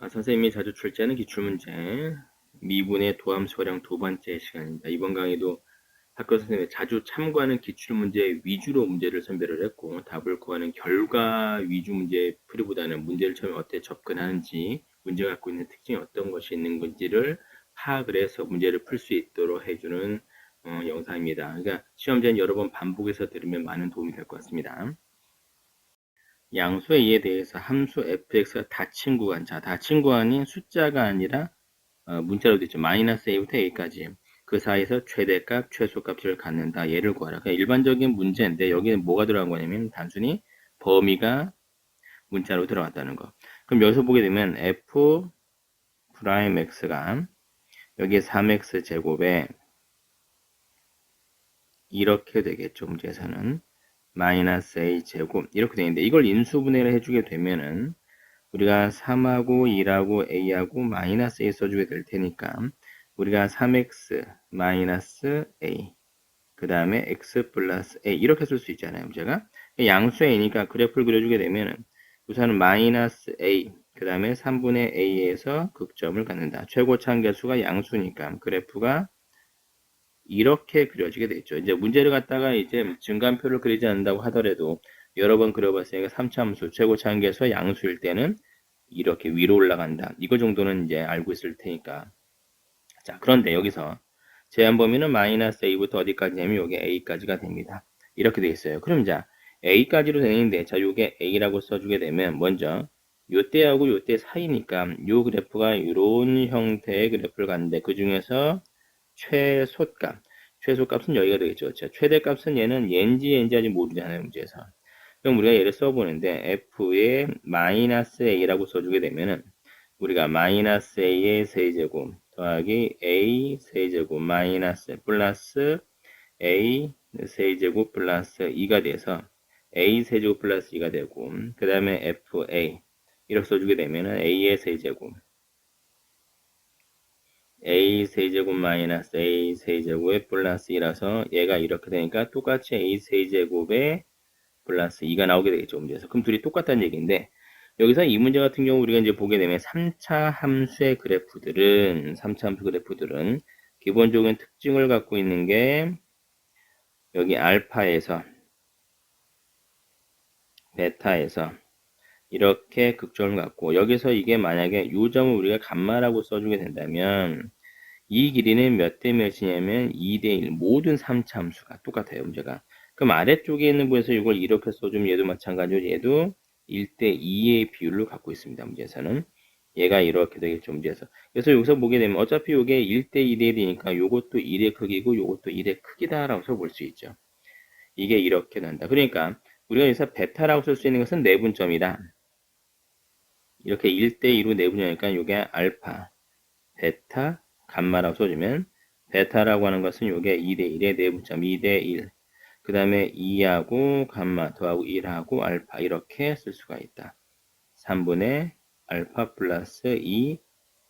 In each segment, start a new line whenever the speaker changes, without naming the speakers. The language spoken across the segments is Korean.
선생님이 자주 출제하는 기출문제 미분의 도함수활용 두 번째 시간입니다. 이번 강의도 학교 선생님이 자주 참고하는 기출문제 위주로 문제를 선별을 했고 답을 구하는 결과 위주 문제 풀이보다는 문제를 처음에 어떻게 접근하는지 문제가 갖고 있는 특징이 어떤 것이 있는 건지를 파악을 해서 문제를 풀 수 있도록 해주는 영상입니다. 그러니까 시험지는 여러 번 반복해서 들으면 많은 도움이 될 것 같습니다. 양수의 2에 대해서 함수 fx가 닫힌 구간, 자, 닫힌 구간이 숫자가 아니라 문자로 되어 있죠. 마이너스 a부터 a까지 그 사이에서 최대값, 최소값을 갖는다. 얘를 구하라. 그냥 일반적인 문제인데 여기는 뭐가 들어간 거냐면 단순히 범위가 문자로 들어갔다는 거. 그럼 여기서 보게 되면 f 프라임 x가 여기에 3x 제곱에 이렇게 되겠죠. 문제에서는 마이너스 a 제곱 이렇게 되는데 이걸 인수분해를 해주게 되면은 우리가 3하고 1하고 a하고 마이너스 a 써주게 될 테니까 우리가 3x 마이너스 a 그 다음에 x 플러스 a 이렇게 쓸 수 있잖아요. 문제가 양수 a니까 그래프를 그려주게 되면은 우선은 마이너스 a 그 다음에 3분의 a에서 극점을 갖는다. 최고 참계수가 양수니까 그래프가 이렇게 그려지게 되죠. 이제 문제를 갖다가 이제 증간표를 그리지 않는다고 하더라도 여러 번 그려봤으니까 3차함수 최고 참계수와 양수일 때는 이렇게 위로 올라간다. 이거 정도는 이제 알고 있을 테니까. 자, 그런데 여기서 제한 범위는 마이너스 a부터 어디까지냐면 요게 a까지가 됩니다. 이렇게 돼 있어요. 그럼 자, a까지로 되는데 자, 요게 a라고 써주게 되면 먼저 요때하고 요때 사이니까 요 그래프가 이런 형태의 그래프를 갖는데 그 중에서 최소값, 최소값은 여기가 되겠죠. 자, 최대값은 얘는 얘인지 아직 모르잖아요, 문제에서. 그럼 우리가 얘를 써보는데 f의 마이너스 a라고 써주게 되면은 우리가 마이너스 a의 세제곱 더하기 a 세제곱 마이너스 플러스 a 세제곱 플러스 2가 돼서 a 세제곱 플러스 2가 되고 그 다음에 fa 이렇게 써주게 되면은 a의 세제곱 a 세제곱 마이너스 a 세제곱에 플러스 2라서 얘가 이렇게 되니까 똑같이 a 세제곱에 플러스 2가 나오게 되겠죠. 문제에서. 그럼 둘이 똑같다는 얘기인데 여기서 이 문제 같은 경우 우리가 이제 보게 되면 3차 함수의 그래프들은 3차 함수 그래프들은 기본적인 특징을 갖고 있는 게 여기 알파에서 베타에서 이렇게 극점을 갖고 여기서 이게 만약에 이 점을 우리가 감마라고 써주게 된다면 이 길이는 몇 대 몇이냐면 2대 1 모든 3차 함수가 똑같아요. 문제가. 그럼 아래쪽에 있는 부분에서 이걸 이렇게 써주면 얘도 마찬가지로 얘도 1대 2의 비율을 갖고 있습니다. 문제에서는. 얘가 이렇게 되겠죠. 문제에서. 그래서 여기서 보게 되면 어차피 이게 1대 1이 되니까 요것도 1의 크기고 요것도 1의 크기다라고 볼 수 있죠. 이게 이렇게 난다. 그러니까 우리가 여기서 베타라고 쓸 수 있는 것은 내분점이다. 이렇게 1대 2로 내분점이니까 이게 알파, 베타, 감마라고 써주면 베타라고 하는 것은 이게 2대 1의 내분점 2대 1. 그 다음에 2하고 감마 더하고 1하고 알파 이렇게 쓸 수가 있다. 3분의 알파 플러스 2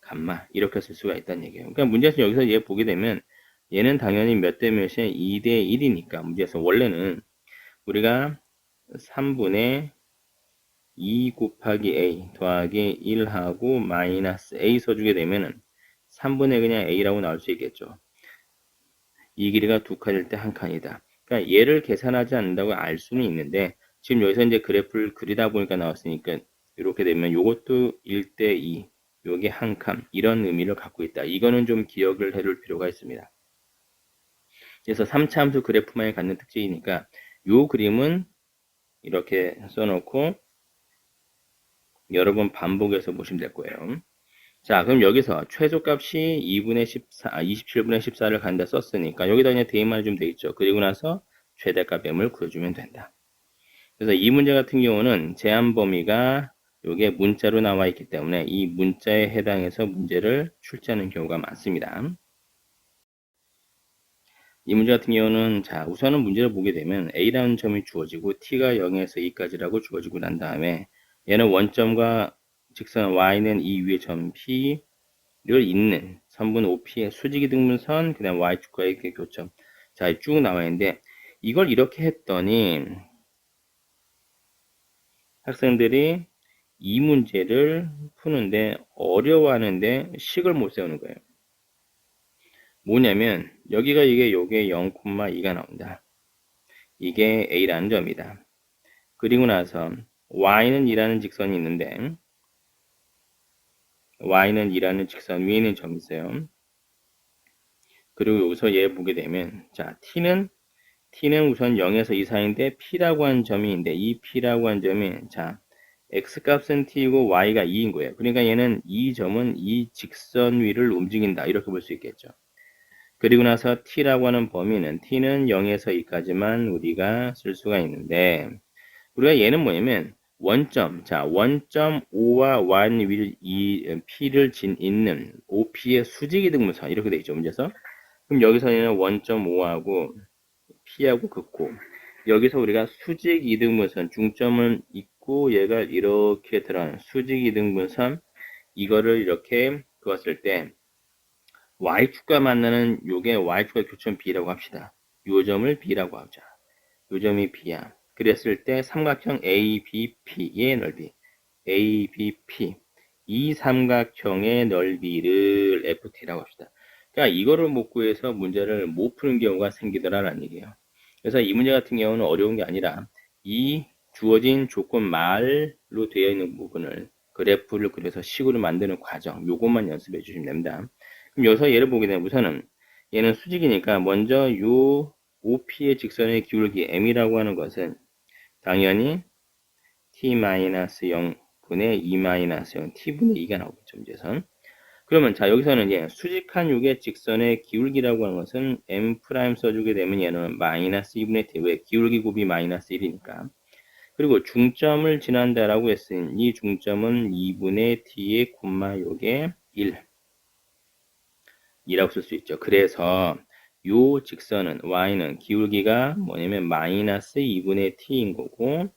감마 이렇게 쓸 수가 있다는 얘기예요. 그러니까 문제에서 여기서 얘 보게 되면 얘는 당연히 몇 대 몇이 2대 1이니까 문제에서 원래는 우리가 3분의 2 곱하기 a 더하기 1하고 마이너스 a 써주게 되면은 3분의 그냥 a라고 나올 수 있겠죠. 이 길이가 두 칸일 때 한 칸이다. 그러니까 얘를 계산하지 않는다고 알 수는 있는데 지금 여기서 이제 그래프를 그리다 보니까 나왔으니까 이렇게 되면 이것도 1대 2 요게 한 칸 이런 의미를 갖고 있다. 이거는 좀 기억을 해둘 필요가 있습니다. 그래서 3차 함수 그래프만이 갖는 특징이니까 요 그림은 이렇게 써놓고 여러 번 반복해서 보시면 될 거예요. 자, 그럼 여기서 최소값이 2분의 14, 27분의 14를 간다 썼으니까 여기다 그냥 대입만 해주면 되겠죠. 그리고 나서 최대값 m을 구해주면 된다. 그래서 이 문제 같은 경우는 제한 범위가 이게 문자로 나와 있기 때문에 이 문자에 해당해서 문제를 출제하는 경우가 많습니다. 이 문제 같은 경우는 자 우선은 문제를 보게 되면 A라는 점이 주어지고 T가 0에서 2까지라고 주어지고 난 다음에 얘는 원점과 직선 Y는 이 위에 점 P를 잇는 선분 OP의 수직이 등분선 그 다음 Y축과의 이렇게 교점 자 쭉 나와 있는데 이걸 이렇게 했더니 학생들이 이 문제를 푸는데 어려워하는데 식을 못 세우는 거예요. 뭐냐면 여기가 이게 요게 0,2가 나온다. 이게 A라는 점이다. 그리고 나서 Y는 2라는 직선이 있는데 Y는 2라는 직선 위에는 점이 있어요. 그리고 여기서 얘 보게 되면 자 T는 우선 0에서 이상인데 P라고 하는 점이 있는데 이 P라고 하는 점이 자 X값은 T이고 Y가 2인 거예요. 그러니까 얘는 이 점은 이 직선 위를 움직인다. 이렇게 볼 수 있겠죠. 그리고 나서 T라고 하는 범위는 T는 0에서 2까지만 우리가 쓸 수가 있는데 우리가 얘는 뭐냐면 원점, 자 원점5와 완 위, 이 P를 있는 OP의 수직이등분선 이렇게 되어 있죠. 문제에서. 그럼 여기서 얘는 원점 5하고 P하고 긋고 여기서 우리가 수직 이등분선 중점은 있고 얘가 이렇게 들어가는 수직 이등분선 이거를 이렇게 그었을 때 Y축과 만나는 요게 Y축과 교점 B라고 합시다. 요 점을 B라고 하자. 요 점이 B야. 그랬을 때 삼각형 ABP의 넓이 ABP 이 삼각형의 넓이를 FT라고 합시다. 그러니까 이거를 못 구해서 문제를 못 푸는 경우가 생기더라라는 얘기예요. 그래서 이 문제 같은 경우는 어려운 게 아니라 이 주어진 조건 말로 되어 있는 부분을 그래프를 그려서 식으로 만드는 과정 요것만 연습해 주시면 됩니다. 그럼 여기서 얘를 보게 되면 우선은 얘는 수직이니까 먼저 요 OP의 직선의 기울기 M이라고 하는 것은 당연히 T-0분의 2-0 T분의 2가 나오겠죠. 문제선. 그러면 자 여기서는 이제 수직한 요의 직선의 기울기라고 하는 것은 M' 써주게 되면 얘는 마이너스 2분의 T 왜 기울기 곱이 마이너스 1이니까 그리고 중점을 지난다라고 했으니 이 중점은 2분의 T의 콤마 요게 1 이라고 쓸 수 있죠. 그래서 요 직선은 y는 기울기가 뭐냐면 마이너스 2분의 t인 거고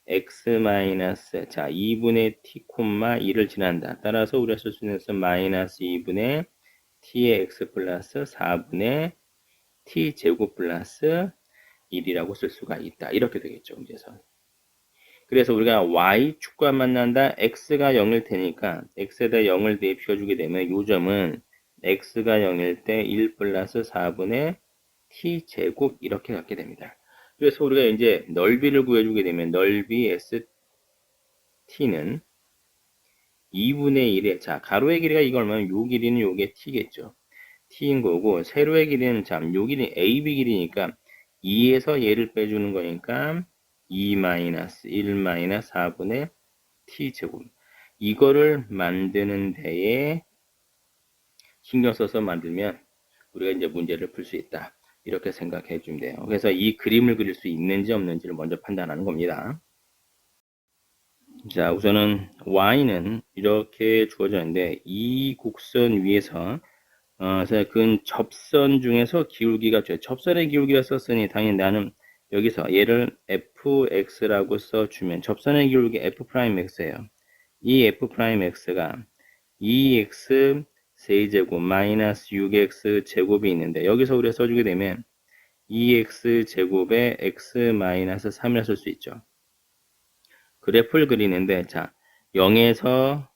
x 마이너스 자 2분의 t 콤마 2를 지난다. 따라서 우리가 쓸 수 있는 것은 마이너스 2분의 t의 x 플러스 4분의 t 제곱 플러스 1이라고 쓸 수가 있다. 이렇게 되겠죠. 문제에서. 그래서 우리가 y축과 만난다. x가 0일 테니까 x에다 0을 대입시켜 주게 되면 요 점은 x가 0일 때 1 플러스 4분의 t 제곱 이렇게 갖게 됩니다. 그래서 우리가 이제 넓이를 구해주게 되면 넓이 st는 2분의 1에 자 가로의 길이가 이거 얼마면 요 길이는 요게 t겠죠. t인 거고 세로의 길이는 참 요 길이 ab 길이니까 2에서 얘를 빼주는 거니까 2-1-4분의 t제곱 이거를 만드는 데에 신경 써서 만들면 우리가 이제 문제를 풀 수 있다. 이렇게 생각해 주면 돼요. 그래서 이 그림을 그릴 수 있는지 없는지를 먼저 판단하는 겁니다. 자, 우선은 y는 이렇게 주어졌는데 이 곡선 위에서 그 접선 중에서 기울기가 접선의 기울기가 썼으니 당연히 나는 여기서 얘를 fx라고 써주면 접선의 기울기 f'x예요. 이 f'x가 2x 세제곱 마이너스 6x 제곱이 있는데 여기서 우리가 써주게 되면 2x 제곱에 x 마이너스 3이라 쓸 수 있죠. 그래프를 그리는데 자 0에서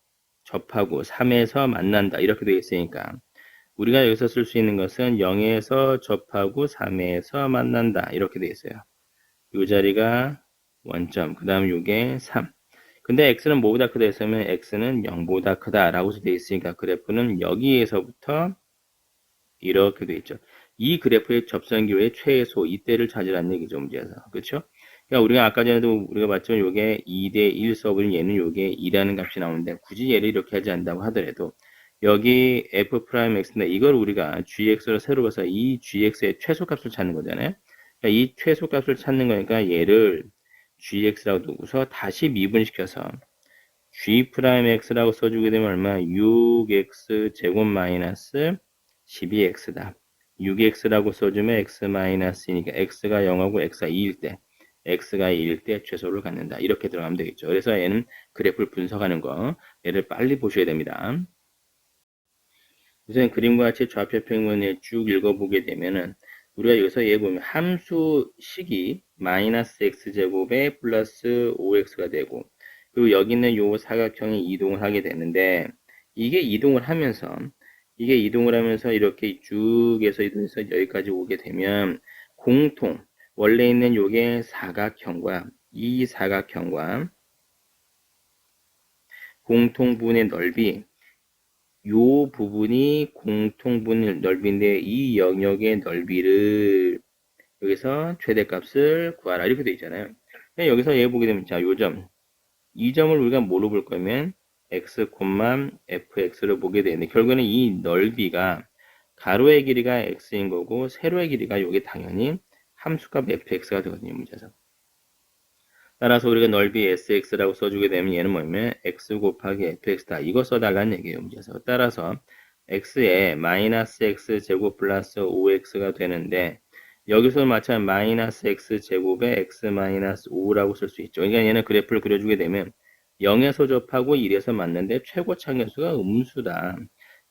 접하고 3에서 만난다 이렇게 되어 있으니까 우리가 여기서 쓸 수 있는 것은 0에서 접하고 3에서 만난다 이렇게 되어 있어요. 이 자리가 원점 그 다음 요게 3 근데 x는 뭐보다 크다 했으면 x는 0보다 크다 라고 되어 있으니까 그래프는 여기에서부터 이렇게 되어 있죠. 이 그래프의 접선기호의 최소 이때를 찾으라는 얘기죠. 문제에서. 그렇죠? 그러니까 우리가 아까 전에도 우리가 봤지만 요게 2대1 써버린 얘는 요게 2라는 값이 나오는데 굳이 얘를 이렇게 하지 않는다고 하더라도 여기 f'x인데 이걸 우리가 gx로 새로 봐서 이 gx의 최소값을 찾는 거잖아요. 그러니까 이 최소값을 찾는 거니까 얘를 gx라고 두고서 다시 미분시켜서 g'x라고 써주게 되면 얼마? 6x 제곱 마이너스 12x다. 6x라고 써주면 x 마이너스니까 x가 0하고 x가 2일 때 x가 2일 때 최소를 갖는다. 이렇게 들어가면 되겠죠. 그래서 얘는 그래프를 분석하는 거 얘를 빨리 보셔야 됩니다. 우선 그림과 같이 좌표 평면을 쭉 읽어보게 되면은 우리가 여기서 얘 보면 함수식이 마이너스 x제곱에 플러스 5x가 되고 그리고 여기 있는 요 사각형이 이동을 하게 되는데, 이게 이동을 하면서 이렇게 쭉 해서 이동해서 여기까지 오게 되면, 공통, 원래 있는 요게 사각형과 이 사각형과 공통분의 넓이, 요 부분이 공통분 넓이인데 이 영역의 넓이를 여기서 최대값을 구하라 이렇게 되어 있잖아요. 여기서 얘 보게 되면 자, 요점 이 점을 우리가 뭐로 볼 거면 x, fx를 보게 되는데 결국에는 이 넓이가 가로의 길이가 x인 거고 세로의 길이가 요게 당연히 함수값 fx가 되거든요. 문제에서. 따라서 우리가 넓이 sx라고 써주게 되면 얘는 뭐냐면 x 곱하기 fx다. 이거 써달라는 얘기예요. 문제에서. 따라서 x에 마이너스 x 제곱 플러스 5x가 되는데 여기서 마찬가지 마이너스 x 제곱에 x 마이너스 5라고 쓸 수 있죠. 그러니까 얘는 그래프를 그려주게 되면 0에서 접하고 1에서 맞는데 최고 차경수가 음수다.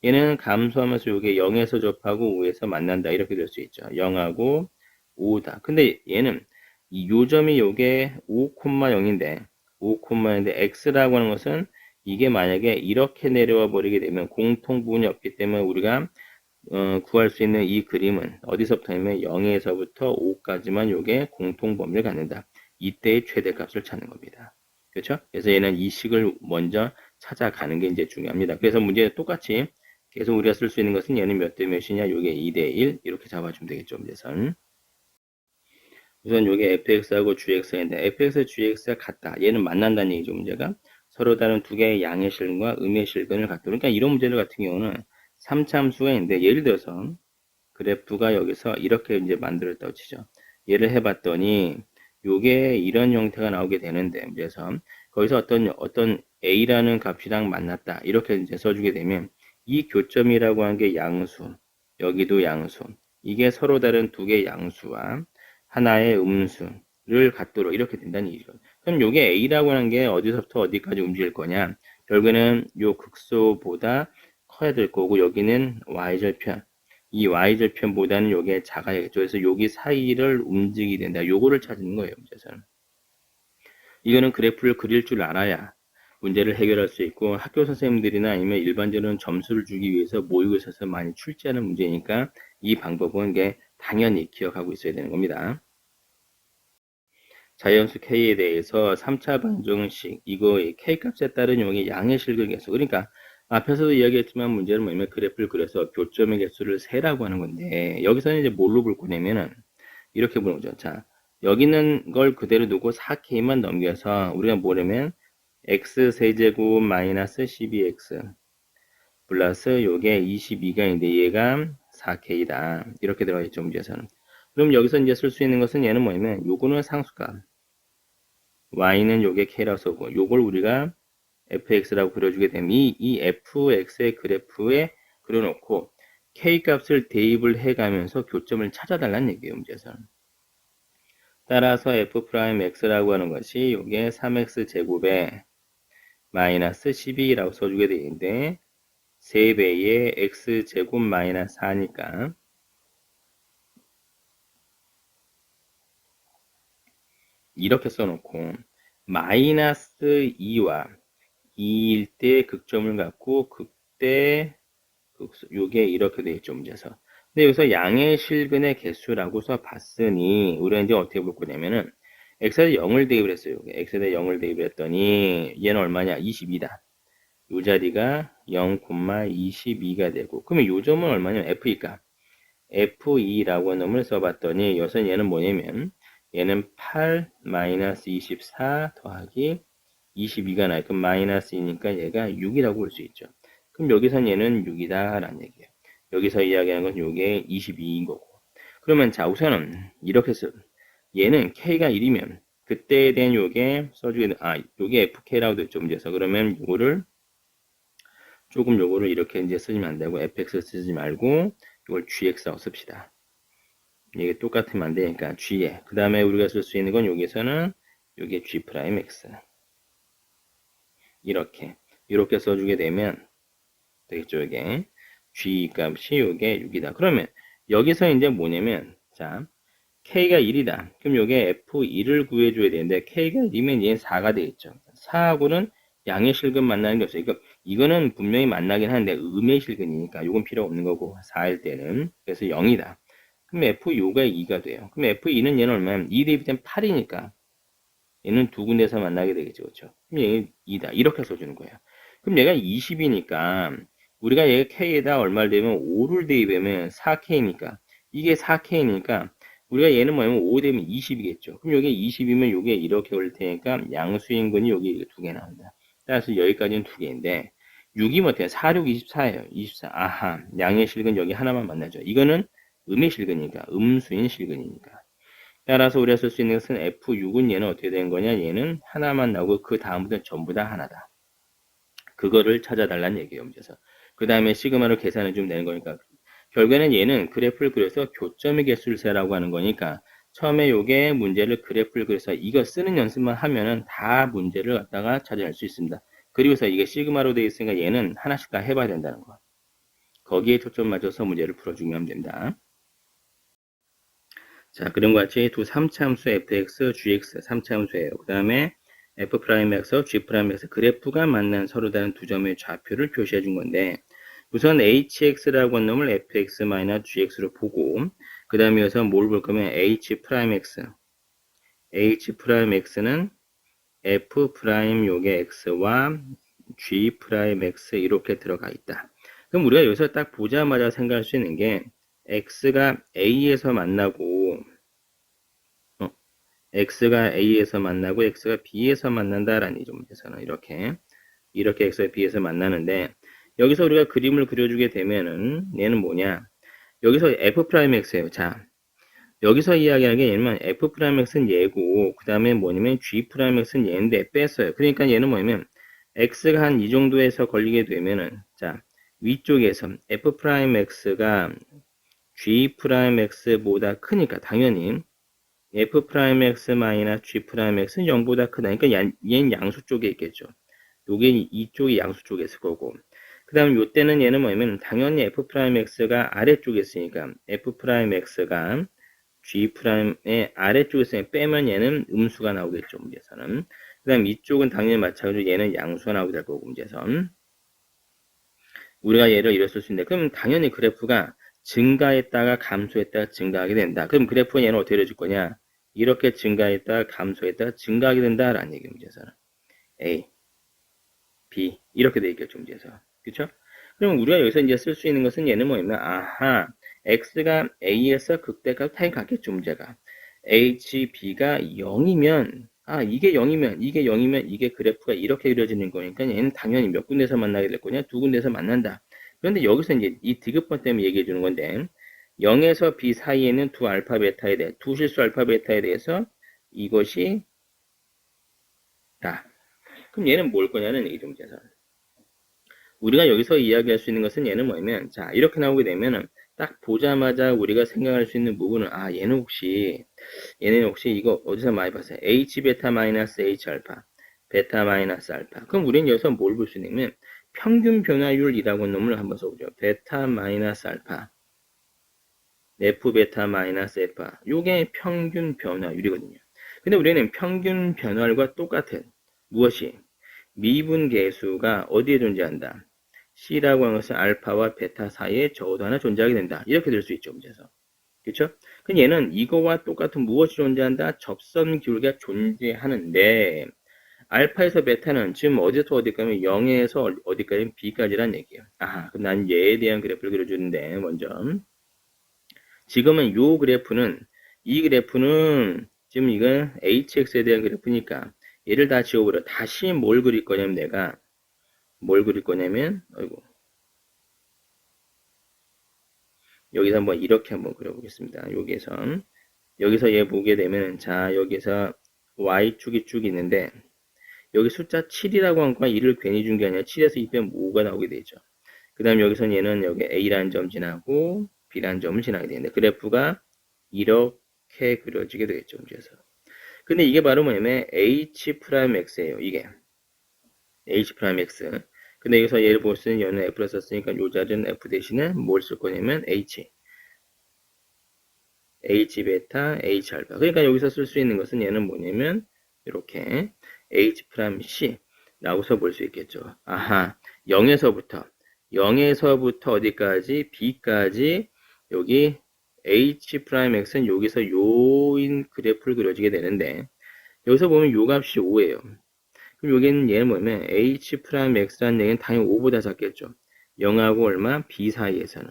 얘는 감소하면서 이게 0에서 접하고 5에서 만난다. 이렇게 될 수 있죠. 0하고 5다. 근데 얘는 이 요점이 요게 5,0인데 5,0인데 x라고 하는 것은 이게 만약에 이렇게 내려와 버리게 되면 공통분이 없기 때문에 우리가 구할 수 있는 이 그림은 어디서부터냐면 0에서부터 5까지만 요게 공통범위를 갖는다. 이때의 최대값을 찾는 겁니다. 그렇죠? 그래서 얘는 이 식을 먼저 찾아가는 게 이제 중요합니다. 그래서 문제 똑같이 계속 우리가 쓸 수 있는 것은 얘는 몇 대 몇이냐? 요게 2대 1 이렇게 잡아주면 되겠죠. 문제선. 우선 요게 fx하고 gx가 있는데 fx, gx가 같다. 얘는 만난다는 얘기죠. 문제가. 서로 다른 두 개의 양의 실근과 음의 실근을 갖다. 그러니까 이런 문제들 같은 경우는 3차 함수가 있는데 예를 들어서 그래프가 여기서 이렇게 이제 만들었다고 치죠. 얘를 해봤더니 요게 이런 형태가 나오게 되는데 문제에서 거기서 어떤 a라는 값이랑 만났다. 이렇게 이제 써주게 되면 이 교점이라고 하는 게 양수, 여기도 양수. 이게 서로 다른 두 개의 양수와 하나의 음수를 갖도록 이렇게 된다는 얘기죠. 그럼 요게 a라고 하는 게 어디서부터 어디까지 움직일 거냐? 결국에는 요 극소보다 커야 될 거고 여기는 y절편. 이 y절편보다는 요게 작아야겠죠. 그래서 여기 사이를 움직이게 된다. 요거를 찾는 거예요. 문제에서는. 이거는 그래프를 그릴 줄 알아야 문제를 해결할 수 있고 학교 선생님들이나 아니면 일반적으로는 점수를 주기 위해서 모의고사에서 많이 출제하는 문제니까 이 방법은 게 당연히 기억하고 있어야 되는 겁니다. 자연수 K에 대해서 3차 방정식 이거 K값에 따른 용의 양의 실근 개수 그러니까 앞에서도 이야기했지만 문제는 뭐냐면 그래프를 그려서 교점의 개수를 세라고 하는 건데 여기서는 이제 뭘로 볼 거냐면은 이렇게 보는 거죠. 자 여기 있는 걸 그대로 두고 4K만 넘겨서 우리가 뭐냐면 x 세제곱 마이너스 12x 플러스 요게 22가 있는데 얘가 4K다. 이렇게 들어가 있죠. 문제에서는. 그럼 여기서 이제 쓸 수 있는 것은 얘는 뭐냐면 요거는 상수값 y는 요게 k라고 써고 요걸 우리가 fx라고 그려주게 되면 이 fx의 그래프에 그려놓고 k 값을 대입을 해가면서 교점을 찾아달라는 얘기예요. 문제에서는. 따라서 f'x라고 하는 것이 요게 3x 제곱에 마이너스 12라고 써주게 되는데 3배의 x 제곱 마이너스 4니까 이렇게 써놓고 마이너스 2와 2일 때 극점을 갖고 극대 요게 이렇게 되어 있죠. 문제에서. 근데 여기서 양의 실근의 개수라고 써봤으니 우리가 이제 어떻게 볼 거냐면은 x에 0을 대입을 했어요. x에 0을 대입을 했더니 얘는 얼마냐? 22다. 요 자리가 0,22가 되고 그러면 요 점은 얼마냐면 f니까 f2라고 하는 놈을 써봤더니 여기서 얘는 뭐냐면 얘는 8 마이너스 24 더하기 22가 나요. 그럼 마이너스 2니까 얘가 6이라고 볼 수 있죠. 그럼 여기선 얘는 6이다 라는 얘기예요. 여기서 이야기하는 건 요게 22인 거고. 그러면 자 우선은 이렇게 써. 얘는 k가 1이면 그때에 대한 요게 써주게 요게 fk라고 됐죠. 문제에서. 그러면 요거를 이렇게 이제 쓰시면 안 되고 fx 쓰지 말고 이걸 gx라고 씁시다. 이게 똑같으면 안 되니까 g에. 그 다음에 우리가 쓸 수 있는 건 여기서는 요게 g'x. 이렇게 써주게 되면 되겠죠. 이게 g 값이 요게 6이다. 그러면 여기서 이제 뭐냐면 자 k가 1이다. 그럼 요게 f2를 구해줘야 되는데 k가 1이면 얘 4가 되겠죠. 4하고는 양의 실근 만나는 게 없어요. 이거는 분명히 만나긴 하는데 음의 실근이니까 이건 필요 없는 거고 4일 때는. 그래서 0이다. 그럼 F6가 2가 돼요. 그럼 F2는 얘는 얼마냐면 2 대입된 8이니까 얘는 두 군데서 만나게 되겠죠. 그렇죠? 그럼 얘는 2다. 이렇게 써주는 거예요. 그럼 얘가 20이니까 우리가 얘가 K에다 얼마를 대면 5를 대입하면 4K니까 이게 4K니까 우리가 얘는 뭐냐면 5 대면 20이겠죠. 그럼 여기 20이면 요게 이렇게 올 테니까 양수인근이 여기 두 개 나온다. 따라서 여기까지는 두 개인데 6이면 어때요? 4, 6, 24예요. 24. 아하. 양의 실근 여기 하나만 만나죠. 이거는 음의 실근이니까 음수인 실근이니까. 따라서 우리가 쓸 수 있는 것은 F6은 얘는 어떻게 된 거냐? 얘는 하나만 나오고 그 다음부터 전부 다 하나다. 그거를 찾아달라는 얘기예요. 문제에서. 그 다음에 시그마로 계산해 주면 되는 거니까. 결국에는 얘는 그래프를 그려서 교점의 개수를 세라고 하는 거니까 처음에 요게 문제를 그래프를 그려서 이거 쓰는 연습만 하면은 다 문제를 갖다가 찾아낼 수 있습니다. 그리고서 이게 시그마로 되어 있으니까 얘는 하나씩 다 해봐야 된다는 거. 거기에 초점 맞춰서 문제를 풀어주면 됩니다. 자, 그런 것 같이 두 3차함수 fx, gx 3차함수예요. 그 다음에 f'x, g'x 그래프가 만난 서로 다른 두 점의 좌표를 표시해 준 건데 우선 hx라고 한 놈을 fx-gx로 보고 그 다음에 여기서 뭘 볼 거면 h'x h'x는 f' 요게 x와 g'x 이렇게 들어가 있다. 그럼 우리가 여기서 딱 보자마자 생각할 수 있는 게 x가 a에서 만나고 x가 a에서 만나고 x가 b에서 만난다라는 이 문제에서는 이렇게 x가 b에서 만나는데 여기서 우리가 그림을 그려주게 되면은 얘는 뭐냐? 여기서 f'x예요. 자, 여기서 이야기하는 게 얘는 f'x는 얘고 그 다음에 뭐냐면 g'x는 얘인데 뺐어요. 그러니까 얘는 뭐냐면 x가 한 이 정도에서 걸리게 되면은 자 위쪽에서 f'x가 g'x보다 크니까 당연히 f'x-g'x는 0보다 크다. 그러니까 얘는 양수 쪽에 있겠죠. 요게 이쪽이 양수 쪽에 있을 거고. 그 다음 요때는 얘는 뭐냐면 당연히 f'x가 아래쪽에 있으니까 f'x가 g'의 아래쪽에 있으니까 빼면 얘는 음수가 나오겠죠. 문제에서는. 그 다음 이쪽은 당연히 마찬가지로 얘는 양수가 나오게 될 거고 문제에선. 우리가 얘를 이렇게 쓸 수 있는데 그럼 당연히 그래프가 증가했다가 감소했다가 증가하게 된다. 그럼 그래프가 얘는 어떻게 되어질 거냐? 이렇게 증가했다가 감소했다가 증가하게 된다라는 얘기예요. 문제에서는. A, B 이렇게 돼 있겠죠. 문제에서. 그렇죠? 그럼 우리가 여기서 이제 쓸 수 있는 것은 얘는 뭐냐면 아하 X가 A에서 극대값 타입 같겠죠. 문제가. HB가 0이면 이게 0이면 이게 그래프가 이렇게 그려지는 거니까 얘는 당연히 몇 군데서 만나게 될 거냐? 두 군데서 만난다. 그런데 여기서 이제 이 디귿번 때문에 얘기해 주는 건데 0에서 B 사이에는 두 알파 베타에 대해 두 실수 알파 베타에 대해서 이것이 다. 그럼 얘는 뭘 거냐는 얘기죠. 문제에서. 우리가 여기서 이야기할 수 있는 것은 얘는 뭐냐면 자 이렇게 나오게 되면은 딱 보자마자 우리가 생각할 수 있는 부분은 얘는 혹시 이거 어디서 많이 봤어요? H 베타 마이너스 H 알파 베타 마이너스 알파. 그럼 우리는 여기서 뭘 볼 수 있냐면 평균 변화율이라고 하는 놈을 한번 써보죠. 베타 마이너스 알파 F 베타 마이너스 알파 요게 평균 변화율이거든요. 근데 우리는 평균 변화율과 똑같은 무엇이 미분 계수가 어디에 존재한다? C라고 하는 것은 알파와 베타 사이에 적어도 하나 존재하게 된다. 이렇게 될 수 있죠. 문제에서. 그렇죠? 그럼 얘는 이거와 똑같은 무엇이 존재한다? 접선 기울기가 존재하는데 알파에서 베타는 지금 어디서 어디까지 0에서 어디까지 B까지란 얘기예요. 그럼 난 얘에 대한 그래프를 그려주는데 먼저 지금은 이 그래프는 지금 이건 HX에 대한 그래프니까 얘를 다 지워버려. 다시 뭘 그릴 거냐면 내가 뭘 그릴 거냐면 여기서 한번 이렇게 한번 그려보겠습니다. 여기서 얘 보게 되면 자 여기서 Y축이 쭉 있는데 여기 숫자 7이라고 한 거가 1을 괜히 준 게 아니라 7에서 2 빼면 5가 나오게 되죠. 그 다음 여기서 얘는 여기 A라는 점 지나고 B라는 점을 지나게 되는데 그래프가 이렇게 그려지게 되겠죠. 문제에서. 근데 이게 바로 뭐냐면 H'X예요. 이게 H'X. 근데 여기서 얘를 볼 수 있는 얘는 F를 썼으니까 요 자리는 F 대신에 뭘 쓸 거냐면 H 베타, H 알파. 그러니까 여기서 쓸 수 있는 것은 얘는 뭐냐면 이렇게 H'C 라고서 볼 수 있겠죠. 아하, 0에서부터 어디까지? B까지 여기 H'X는 여기서 요인 그래프를 그려지게 되는데 여기서 보면 요 값이 5예요. 그럼 여기는 얘는 뭐냐면 H'X라는 얘기는 당연히 5보다 작겠죠. 0하고 얼마? B 사이에서는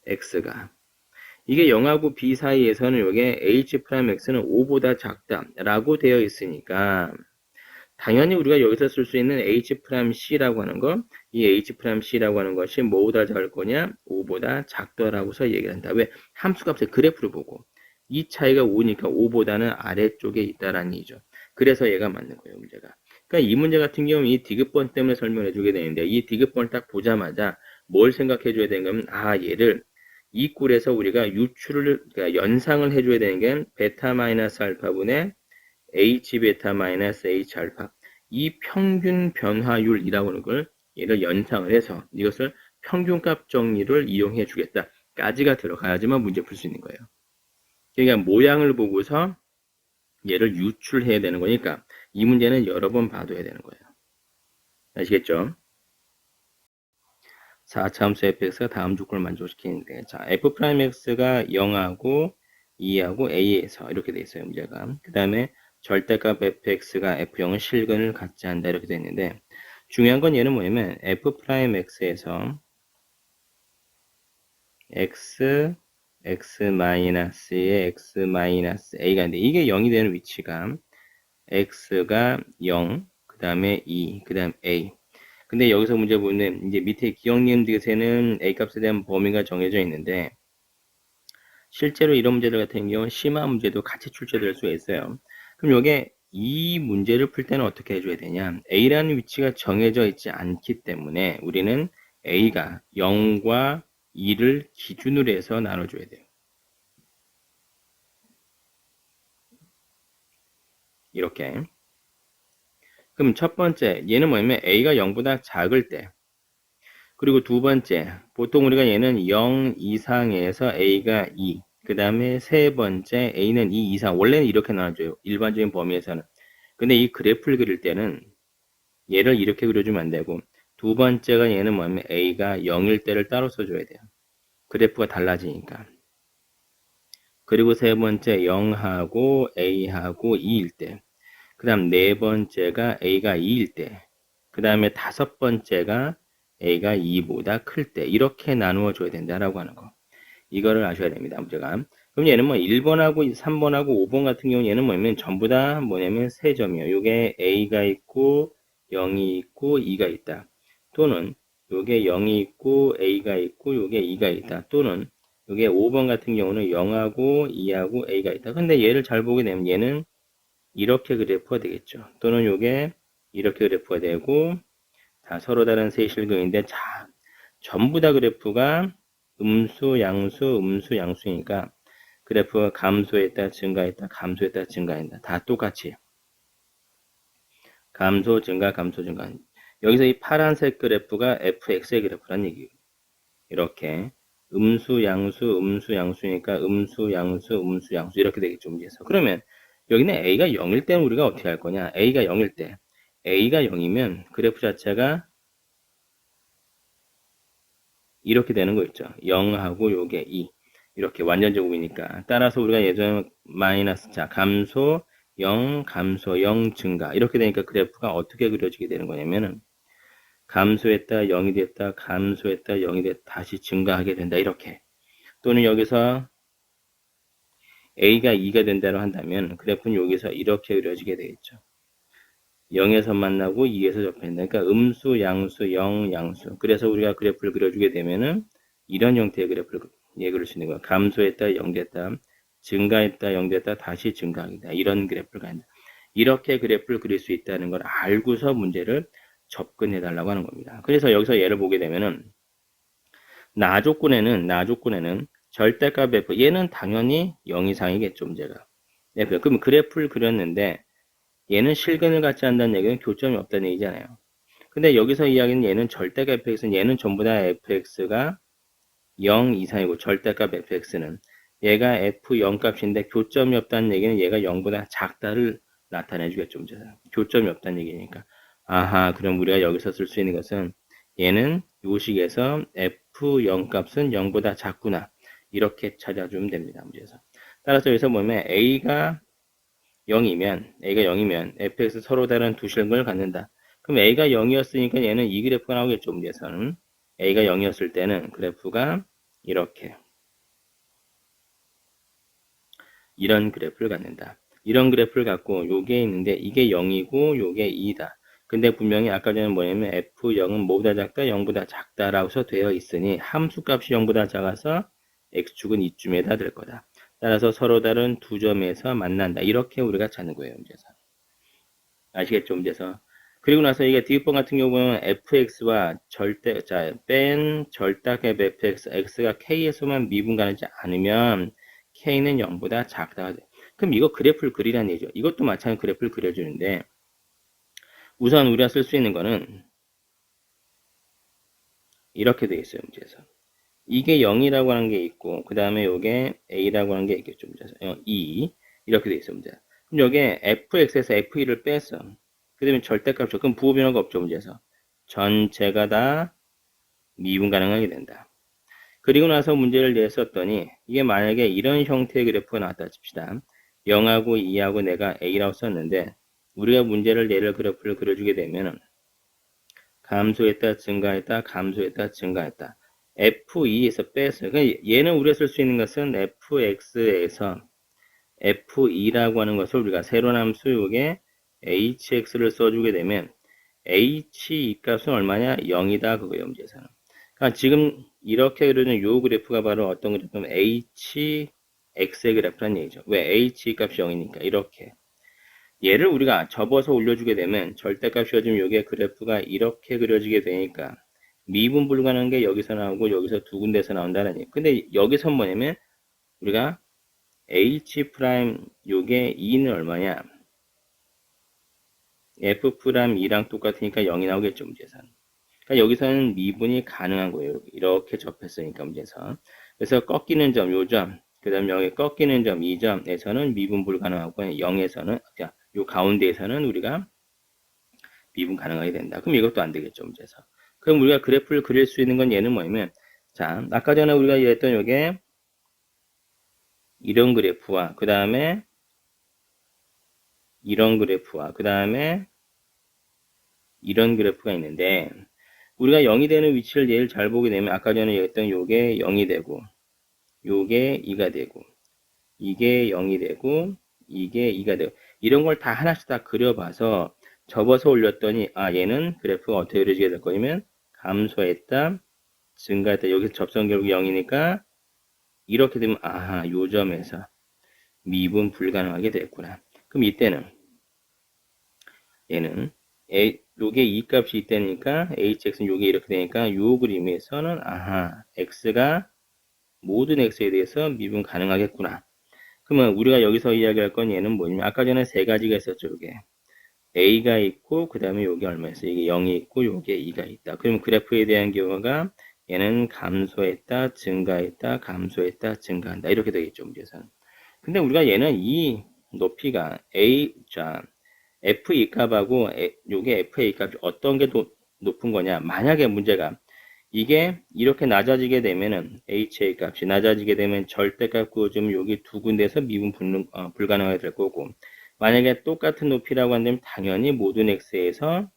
X가 이게 0하고 B 사이에서는 여기에 H'X는 5보다 작다라고 되어 있으니까 당연히 우리가 여기서 쓸 수 있는 H'C라고 하는 거, 이 H'C라고 하는 것이 뭐보다 작을 거냐? 5보다 작더라고서 얘기를 한다. 왜? 함수값의 그래프를 보고 이 차이가 5니까 5보다는 아래쪽에 있다라는 얘기죠. 그래서 얘가 맞는 거예요, 문제가. 그러니까 이 문제 같은 경우는 이 디귿번 때문에 설명해 주게 되는데 이 디귿번을 딱 보자마자 뭘 생각해 줘야 되는 거면 얘를 이 꼴에서 우리가 유출을 그러니까 연상을 해 줘야 되는 게 베타 마이너스 알파분의 H 베타 마이너스 H 알파 이 평균 변화율이라고 하는 걸 얘를 연상을 해서 이것을 평균값 정리를 이용해 주겠다까지가 들어가야지만 문제 풀 수 있는 거예요. 그러니까 모양을 보고서 얘를 유출해야 되는 거니까 이 문제는 여러 번 봐둬야 되는 거예요. 아시겠죠? 4차 함수 fx가 다음 조건을 만족시키는데 자 f'x가 0하고 2하고 a에서 이렇게 돼 있어요 문제가. 그 다음에 절대값 fx가 f0은 실근을 갖지 않는다 이렇게 돼 있는데 중요한 건 얘는 뭐냐면 f'x에서 x-의 x-a가 있는데 이게 0이 되는 위치가 x가 0, 그 다음에 2, 그 다음 a. 근데 여기서 문제 보면 이제 밑에 기억 니은 디귿에는 a 값에 대한 범위가 정해져 있는데 실제로 이런 문제들 같은 경우는 심화 문제도 같이 출제될 수 있어요. 그럼 이게 이 문제를 풀 때는 어떻게 해줘야 되냐? a라는 위치가 정해져 있지 않기 때문에 우리는 a가 0과 2를 기준으로 해서 나눠줘야 돼요. 이렇게. 그럼 첫 번째, 얘는 뭐냐면 a가 0보다 작을 때. 그리고 두 번째, 보통 우리가 얘는 0 이상에서 a가 2. 그 다음에 세 번째, a는 2 이상. 원래는 이렇게 나눠줘요. 일반적인 범위에서는. 근데 이 그래프를 그릴 때는 얘를 이렇게 그려주면 안 되고, 두 번째가 얘는 뭐냐면 a가 0일 때를 따로 써줘야 돼요. 그래프가 달라지니까. 그리고 세 번째 0하고 a하고 2일 때. 그 다음 네 번째가 a가 2일 때. 그 다음에 다섯 번째가 a가 2보다 클 때. 이렇게 나누어 줘야 된다라고 하는 거. 이거를 아셔야 됩니다. 문제가. 그럼 얘는 뭐 1번하고 3번하고 5번 같은 경우 얘는 뭐냐면 전부 다 뭐냐면 세 점이에요. 요게 a가 있고 0이 있고 2가 있다. 또는 요게 0이 있고 a가 있고 요게 2가 있다. 또는 요게 5번 같은 경우는 0하고 2하고 a가 있다. 근데 얘를 잘 보게 되면 얘는 이렇게 그래프가 되겠죠. 또는 요게 이렇게 그래프가 되고 다 서로 다른 세 실근인데 자 전부 다 그래프가 음수, 양수, 음수, 양수니까 그래프가 감소했다, 증가했다, 감소했다, 증가했다. 다 똑같이. 감소, 증가, 감소, 증가. 여기서 이 파란색 그래프가 fx의 그래프란 얘기예요. 이렇게 음수, 양수, 음수, 양수니까 음수, 양수, 음수, 양수 이렇게 되겠죠. 문제에서. 그러면 여기는 a가 0일 때는 우리가 어떻게 할 거냐? a가 0일 때. a가 0이면 그래프 자체가 이렇게 되는 거 있죠. 0하고 요게 2. 이렇게 완전 제곱이니까. 따라서 우리가 예전에 마이너스 자 감소 0, 감소 0 증가 이렇게 되니까 그래프가 어떻게 그려지게 되는 거냐면은 감소했다 0이 됐다 감소했다 0이 됐다 다시 증가하게 된다 이렇게. 또는 여기서 a가 2가 된다고 한다면 그래프는 여기서 이렇게 그려지게 되겠죠. 0에서 만나고 2에서 접한다. 그러니까 음수, 양수, 0, 양수. 그래서 우리가 그래프를 그려주게 되면은 이런 형태의 그래프를 그릴 수 있는 거야. 감소했다, 0 됐다. 증가했다, 0 됐다. 다시 증가하다. 이런 그래프를 간다. 이렇게 그래프를 그릴 수 있다는 걸 알고서 문제를 접근해 달라고 하는 겁니다. 그래서 여기서 예를 보게 되면은 나조건에는 절대값 f 얘는 당연히 0 이상이겠죠, 문제가. f 그럼 그래프를 그렸는데 얘는 실근을 갖지 않는다는 얘기는 교점이 없다는 얘기잖아요. 근데 여기서 이야기는 얘는 절대값 fx는 얘는 전부 다 fx가 0 이상이고 절대값 fx는 얘가 f0 값인데 교점이 없다는 얘기는 얘가 0보다 작다를 나타내 주겠죠, 문제에서. 교점이 없다는 얘기니까. 아하, 그럼 우리가 여기서 쓸 수 있는 것은 얘는 요식에서 f0 값은 0보다 작구나. 이렇게 찾아주면 됩니다, 문제에서. 따라서 여기서 보면 a가 0이면 fx 서로 다른 두 실근을 갖는다. 그럼 a가 0이었으니까 얘는 이 그래프가 나오겠죠, 문제에서는. a가 0이었을 때는 그래프가 이렇게 이런 그래프를 갖는다. 이런 그래프를 갖고 요게 있는데 이게 0이고 요게 2다. 근데 분명히 아까 전에 뭐냐면 f0은 뭐보다 작다, 0보다 작다라고 되어 있으니 함수 값이 0보다 작아서 x축은 이쯤에다 될 거다. 따라서 서로 다른 두 점에서 만난다. 이렇게 우리가 찾는 거예요, 문제에서. 아시겠죠, 문제에서. 그리고 나서 이게 뒷번 같은 경우는 fx와 뺀 절대값 fx, x가 k에서만 미분가하지 않으면 k는 0보다 작다. 그럼 이거 그래프를 그리라는 얘기죠. 이것도 마찬가지로 그래프를 그려주는데 우선 우리가 쓸 수 있는 거는 이렇게 되어 있어요, 문제에서. 이게 0이라고 하는 게 있고 그 다음에 요게 a라고 하는 게 있겠죠, 문제에서. 2 이렇게 되어 있어요, 문제. 그럼 여기에 fx에서 f2를 뺐어. 그 다음에 절대값이죠. 그럼 부호 변화가 없죠, 문제에서. 전체가 다 미분 가능하게 된다. 그리고 나서 문제를 냈었더니 이게 만약에 이런 형태의 그래프가 나왔다 칩시다. 0하고 2하고 내가 A라고 썼는데 우리가 문제를 내를 그래프를 그려주게 되면 감소했다 증가했다 감소했다 증가했다 F2에서 뺐어요. 그러니까 얘는 우리가 쓸 수 있는 것은 FX에서 F2라고 하는 것을 우리가 세로남 수역에 HX를 써주게 되면 H2 값은 얼마냐? 0이다 그거예요, 문제에서는. 그러니까 지금 이렇게 그려진 요 그래프가 바로 어떤 그래프냐면 HX의 그래프란 얘기죠. 왜? H 값이 0이니까 이렇게. 얘를 우리가 접어서 올려주게 되면 절대값이 어지면 요게 그래프가 이렇게 그려지게 되니까 미분 불가능한 게 여기서 나오고 여기서 두 군데서 나온다는 얘기. 근데 여기서 뭐냐면 우리가 H 프라임 요게 2는 얼마냐? F 프라임 2랑 똑같으니까 0이 나오겠죠, 문제에서는. 그러니까 여기서는 미분이 가능한 거예요. 이렇게 접했으니까 문제에서. 그래서 꺾이는 점, 요점, 그 다음에 여기 꺾이는 점, 2점에서는 미분 불가능하고 0에서는, 요 가운데에서는 우리가 미분 가능하게 된다. 그럼 이것도 안 되겠죠, 문제에서. 그럼 우리가 그래프를 그릴 수 있는 건 얘는 뭐냐면, 자, 아까 전에 우리가 얘기했던 요게 이런 그래프와 그 다음에 이런 그래프와 그 다음에 이런 그래프가 있는데 우리가 0이 되는 위치를 예를 잘 보게 되면 아까 전에 얘기했던 요게 0이 되고 요게 2가 되고 이게 0이 되고 이게 2가 되고 이런 걸 다 하나씩 다 그려봐서 접어서 올렸더니 아 얘는 그래프가 어떻게 그려지게 될 거냐면 감소했다 증가했다 여기서 접선 결국 0이니까 이렇게 되면 아하 요 점에서 미분 불가능하게 됐구나. 그럼 이때는 얘는 요게 2 값이 있다니까 hx는 요게 이렇게 되니까 요 그림에서는 아하 x가 모든 x에 대해서 미분 가능하겠구나. 그러면 우리가 여기서 이야기할 건 얘는 뭐냐면 아까 전에 세 가지가 있었죠. 요게 a가 있고 그 다음에 요게 얼마였어요? 이게 0이 있고 요게 2가 있다. 그럼 그래프에 대한 경우가 얘는 감소했다 증가했다 감소했다 증가한다 이렇게 되겠죠. 문제에서는. 근데 우리가 얘는 이 높이가 F2 값하고 요게 FA 값이 어떤 게 높은 거냐? 만약에 문제가 이게 이렇게 낮아지게 되면은 HA 값이 낮아지게 되면 절대값 구워주면 여기 두 군데에서 미분 불가능하게 될 거고 만약에 똑같은 높이라고 한다면 당연히 모든 x에서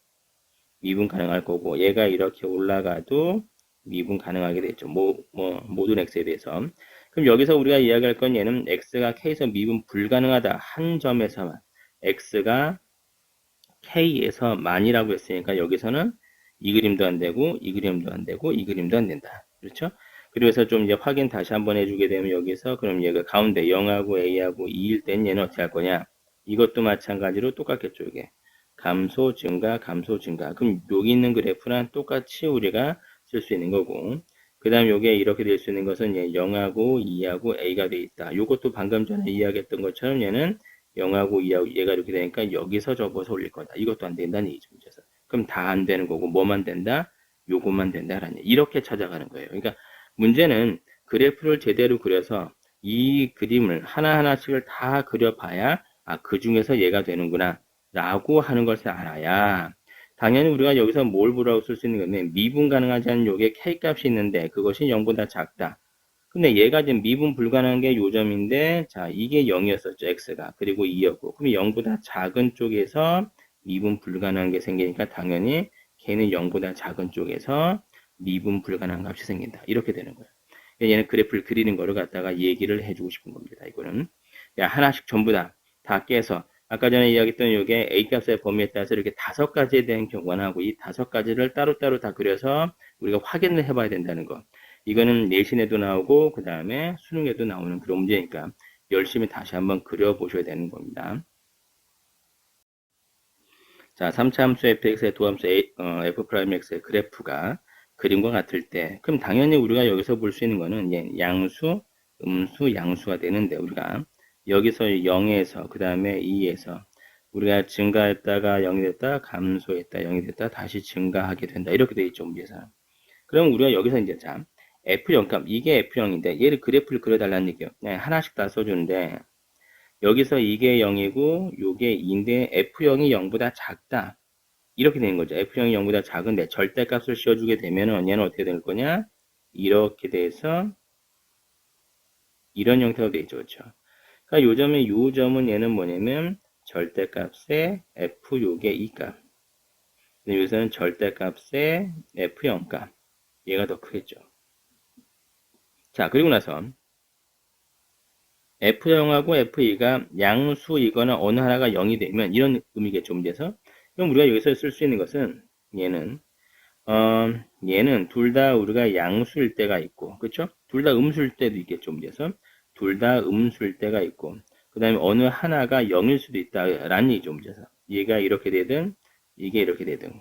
미분 가능할 거고 얘가 이렇게 올라가도 미분 가능하게 되죠. 모든 x에 대해서. 그럼 여기서 우리가 이야기할 건 얘는 x가 k에서 미분 불가능하다 한 점에서만 x가 k에서 만이라고 했으니까 여기서는 이 그림도 안 되고 이 그림도 안 되고 이 그림도 안 된다. 그렇죠? 그래서 좀 이제 확인 다시 한번 해주게 되면 여기서 그럼 얘가 가운데 0하고 a하고 2일 땐 얘는 어떻게 할 거냐? 이것도 마찬가지로 똑같겠죠. 이게 감소 증가 감소 증가. 그럼 여기 있는 그래프랑 똑같이 우리가 쓸 수 있는 거고 그 다음 요게 이렇게 될 수 있는 것은 얘 0하고 2하고 a가 돼 있다. 요것도 방금 전에 이야기했던 것처럼 얘는 0하고 2하고 얘가 이렇게 되니까 여기서 접어서 올릴 거다. 이것도 안 된다는 얘기죠. 문제에서. 그럼 다 안 되는 거고 뭐만 된다? 요것만 된다라는 얘기. 이렇게 찾아가는 거예요. 그러니까 문제는 그래프를 제대로 그려서 이 그림을 하나하나씩을 다 그려봐야 아, 그 중에서 얘가 되는구나 라고 하는 것을 알아야 당연히 우리가 여기서 뭘 보라고 쓸 수 있는 거면 미분 가능하지 않은 요게 K값이 있는데 그것이 0보다 작다. 근데 얘가 지금 미분 불가능한 게 요점인데 자 이게 0이었었죠 x가 그리고 2였고 그럼 0보다 작은 쪽에서 미분 불가능한 게 생기니까 당연히 걔는 0보다 작은 쪽에서 미분 불가능한 값이 생긴다 이렇게 되는 거예요. 얘는 그래프를 그리는 거를 갖다가 얘기를 해주고 싶은 겁니다. 이거는 하나씩 전부 다 깨서 아까 전에 이야기했던 요게 A값의 범위에 따라서 이렇게 5가지에 대한 경관하고 이 5가지를 따로따로 다 그려서 우리가 확인을 해봐야 된다는 거. 이거는 내신에도 나오고 그 다음에 수능에도 나오는 그런 문제니까 열심히 다시 한번 그려보셔야 되는 겁니다. 자, 3차 함수 fx의 도함수 f'x의 그래프가 그림과 같을 때 그럼 당연히 우리가 여기서 볼 수 있는 거는 양수, 음수, 양수가 되는데 우리가 여기서 0에서 그 다음에 2에서 우리가 증가했다가 0이 됐다 감소했다 0이 됐다 다시 증가하게 된다 이렇게 되어 있죠 문제에서. 그럼 우리가 여기서 이제 자 F0값 이게 F0인데 얘를 그래프를 그려달라는 얘기예요. 그냥 하나씩 다 써주는데 여기서 이게 0이고 요게 2인데 F0이 0보다 작다. 이렇게 되는 거죠. F0이 0보다 작은데 절대값을 씌워주게 되면은 얘는 어떻게 될 거냐? 이렇게 돼서 이런 형태로 되어 있죠. 그렇죠? 그러니까 요점은 얘는 뭐냐면 절대값의 F 요게 2값. 여기서는 절대값의 F0값. 얘가 더 크겠죠. 자, 그리고 나서 F0하고 F2가 양수이거나 어느 하나가 0이 되면 이런 의미겠죠, 문제에서. 그럼 우리가 여기서 쓸 수 있는 것은 얘는 둘 다 우리가 양수일 때가 있고, 그쵸? 둘 다 음수일 때도 있겠죠, 문제에서. 둘 다 음수일 때가 있고, 그 다음에 어느 하나가 0일 수도 있다라는 얘기죠, 문제에서. 얘가 이렇게 되든, 이게 이렇게 되든.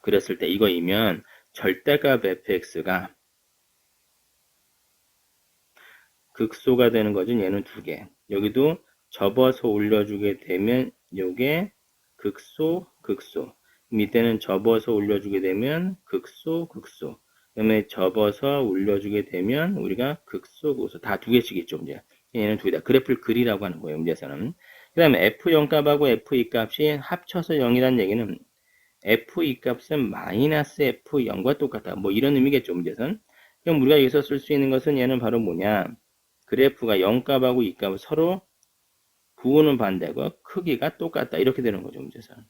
그랬을 때 이거이면 절대값 fx가 극소가 되는 거죠. 얘는 두 개. 여기도 접어서 올려주게 되면 요게 극소, 극소. 밑에는 접어서 올려주게 되면 극소, 극소. 그다음에 접어서 올려주게 되면 우리가 극소, 극소. 다 두 개씩 있죠. 이제 얘는 두 개 다. 그래프를 그리라고 하는 거예요. 문제에서는. 그 다음에 F0 값하고 F2 값이 합쳐서 0이라는 얘기는 F2 값은 마이너스 F0과 똑같다. 뭐 이런 의미겠죠. 문제에서는. 그럼 우리가 여기서 쓸 수 있는 것은 얘는 바로 뭐냐. 그래프가 0값하고 2값을 서로 부호는 반대고 크기가 똑같다. 이렇게 되는 거죠. 문제에서는.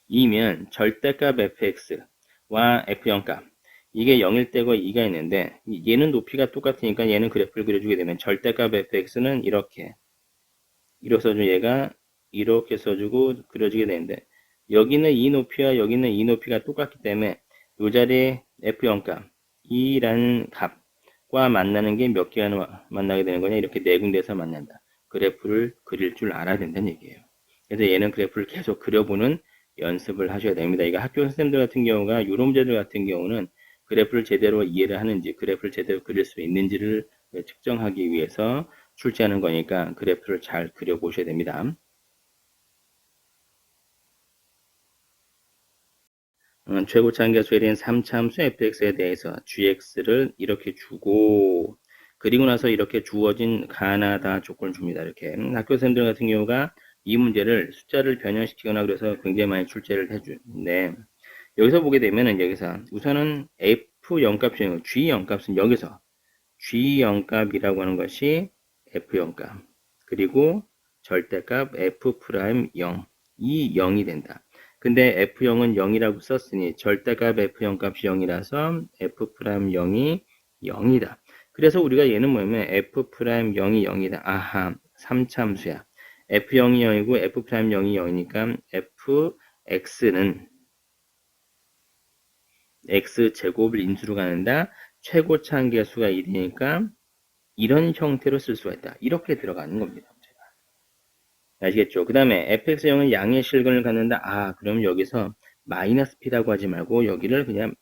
이면 절대값 fx와 f0값 이게 0일 때고 2가 있는데 얘는 높이가 똑같으니까 얘는 그래프를 그려주게 되면 절대값 fx는 이렇게 써주고 얘가 이렇게 써주고 그려지게 되는데 여기는 이 높이와 여기는 이 높이가 똑같기 때문에 이 자리에 f0값 2라는 값과 만나는 게 몇 개가 만나게 되는 거냐 이렇게 네 군데에서 만난다. 그래프를 그릴 줄 알아야 된다는 얘기예요. 그래서 얘는 그래프를 계속 그려보는 연습을 하셔야 됩니다. 이거 학교 선생님들 같은 경우가 이런 문제들 같은 경우는 그래프를 제대로 이해를 하는지 그래프를 제대로 그릴 수 있는지를 측정하기 위해서 출제하는 거니까 그래프를 잘 그려보셔야 됩니다. 최고차항계수에 대한 3차함수 fx에 대해서 gx를 이렇게 주고 그리고 나서 이렇게 주어진 가나다 조건을 줍니다. 이렇게 학교 선생님들 같은 경우가 이 문제를 숫자를 변형시키거나 그래서 굉장히 많이 출제를 해주는데 여기서 보게 되면은 여기서 우선은 f0 값이 g0 값은 여기서 g0 값이라고 하는 것이 f0 값 그리고 절대값 f'0 이 0이 된다. 근데 f0은 0이라고 썼으니 절대값 f0 값이 0이라서 f'0이 0이다. 그래서 우리가 얘는 뭐냐면 f'0이 0이다. 아하 3참수야. f0이 0이고 f'0이 0이니까 fx는 x제곱을 인수로 가는다. 최고차항계수가 1이니까 이런 형태로 쓸 수가 있다. 이렇게 들어가는 겁니다. 아시겠죠? 그 다음에 fx0은 양의 실근을 갖는다. 아, 그럼 여기서 마이너스 p라고 하지 말고 여기를 그냥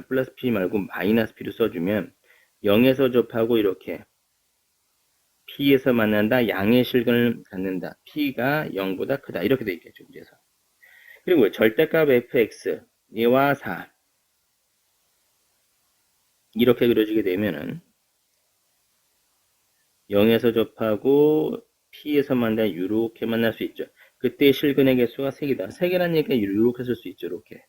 플러스 p 말고 마이너스 p로 써주면 0에서 접하고 이렇게 p에서 만난다. 양의 실근을 갖는다. p가 0보다 크다. 이렇게 돼 있겠죠. 문제에서. 그리고 절대값 fx 얘와 4 이렇게 그려지게 되면은 0에서 접하고 P에서 만나 이렇게 만날 수 있죠. 그때 실근의 개수가 3개다. 3개라는 얘기가 이렇게 쓸 수 있죠. 이렇게.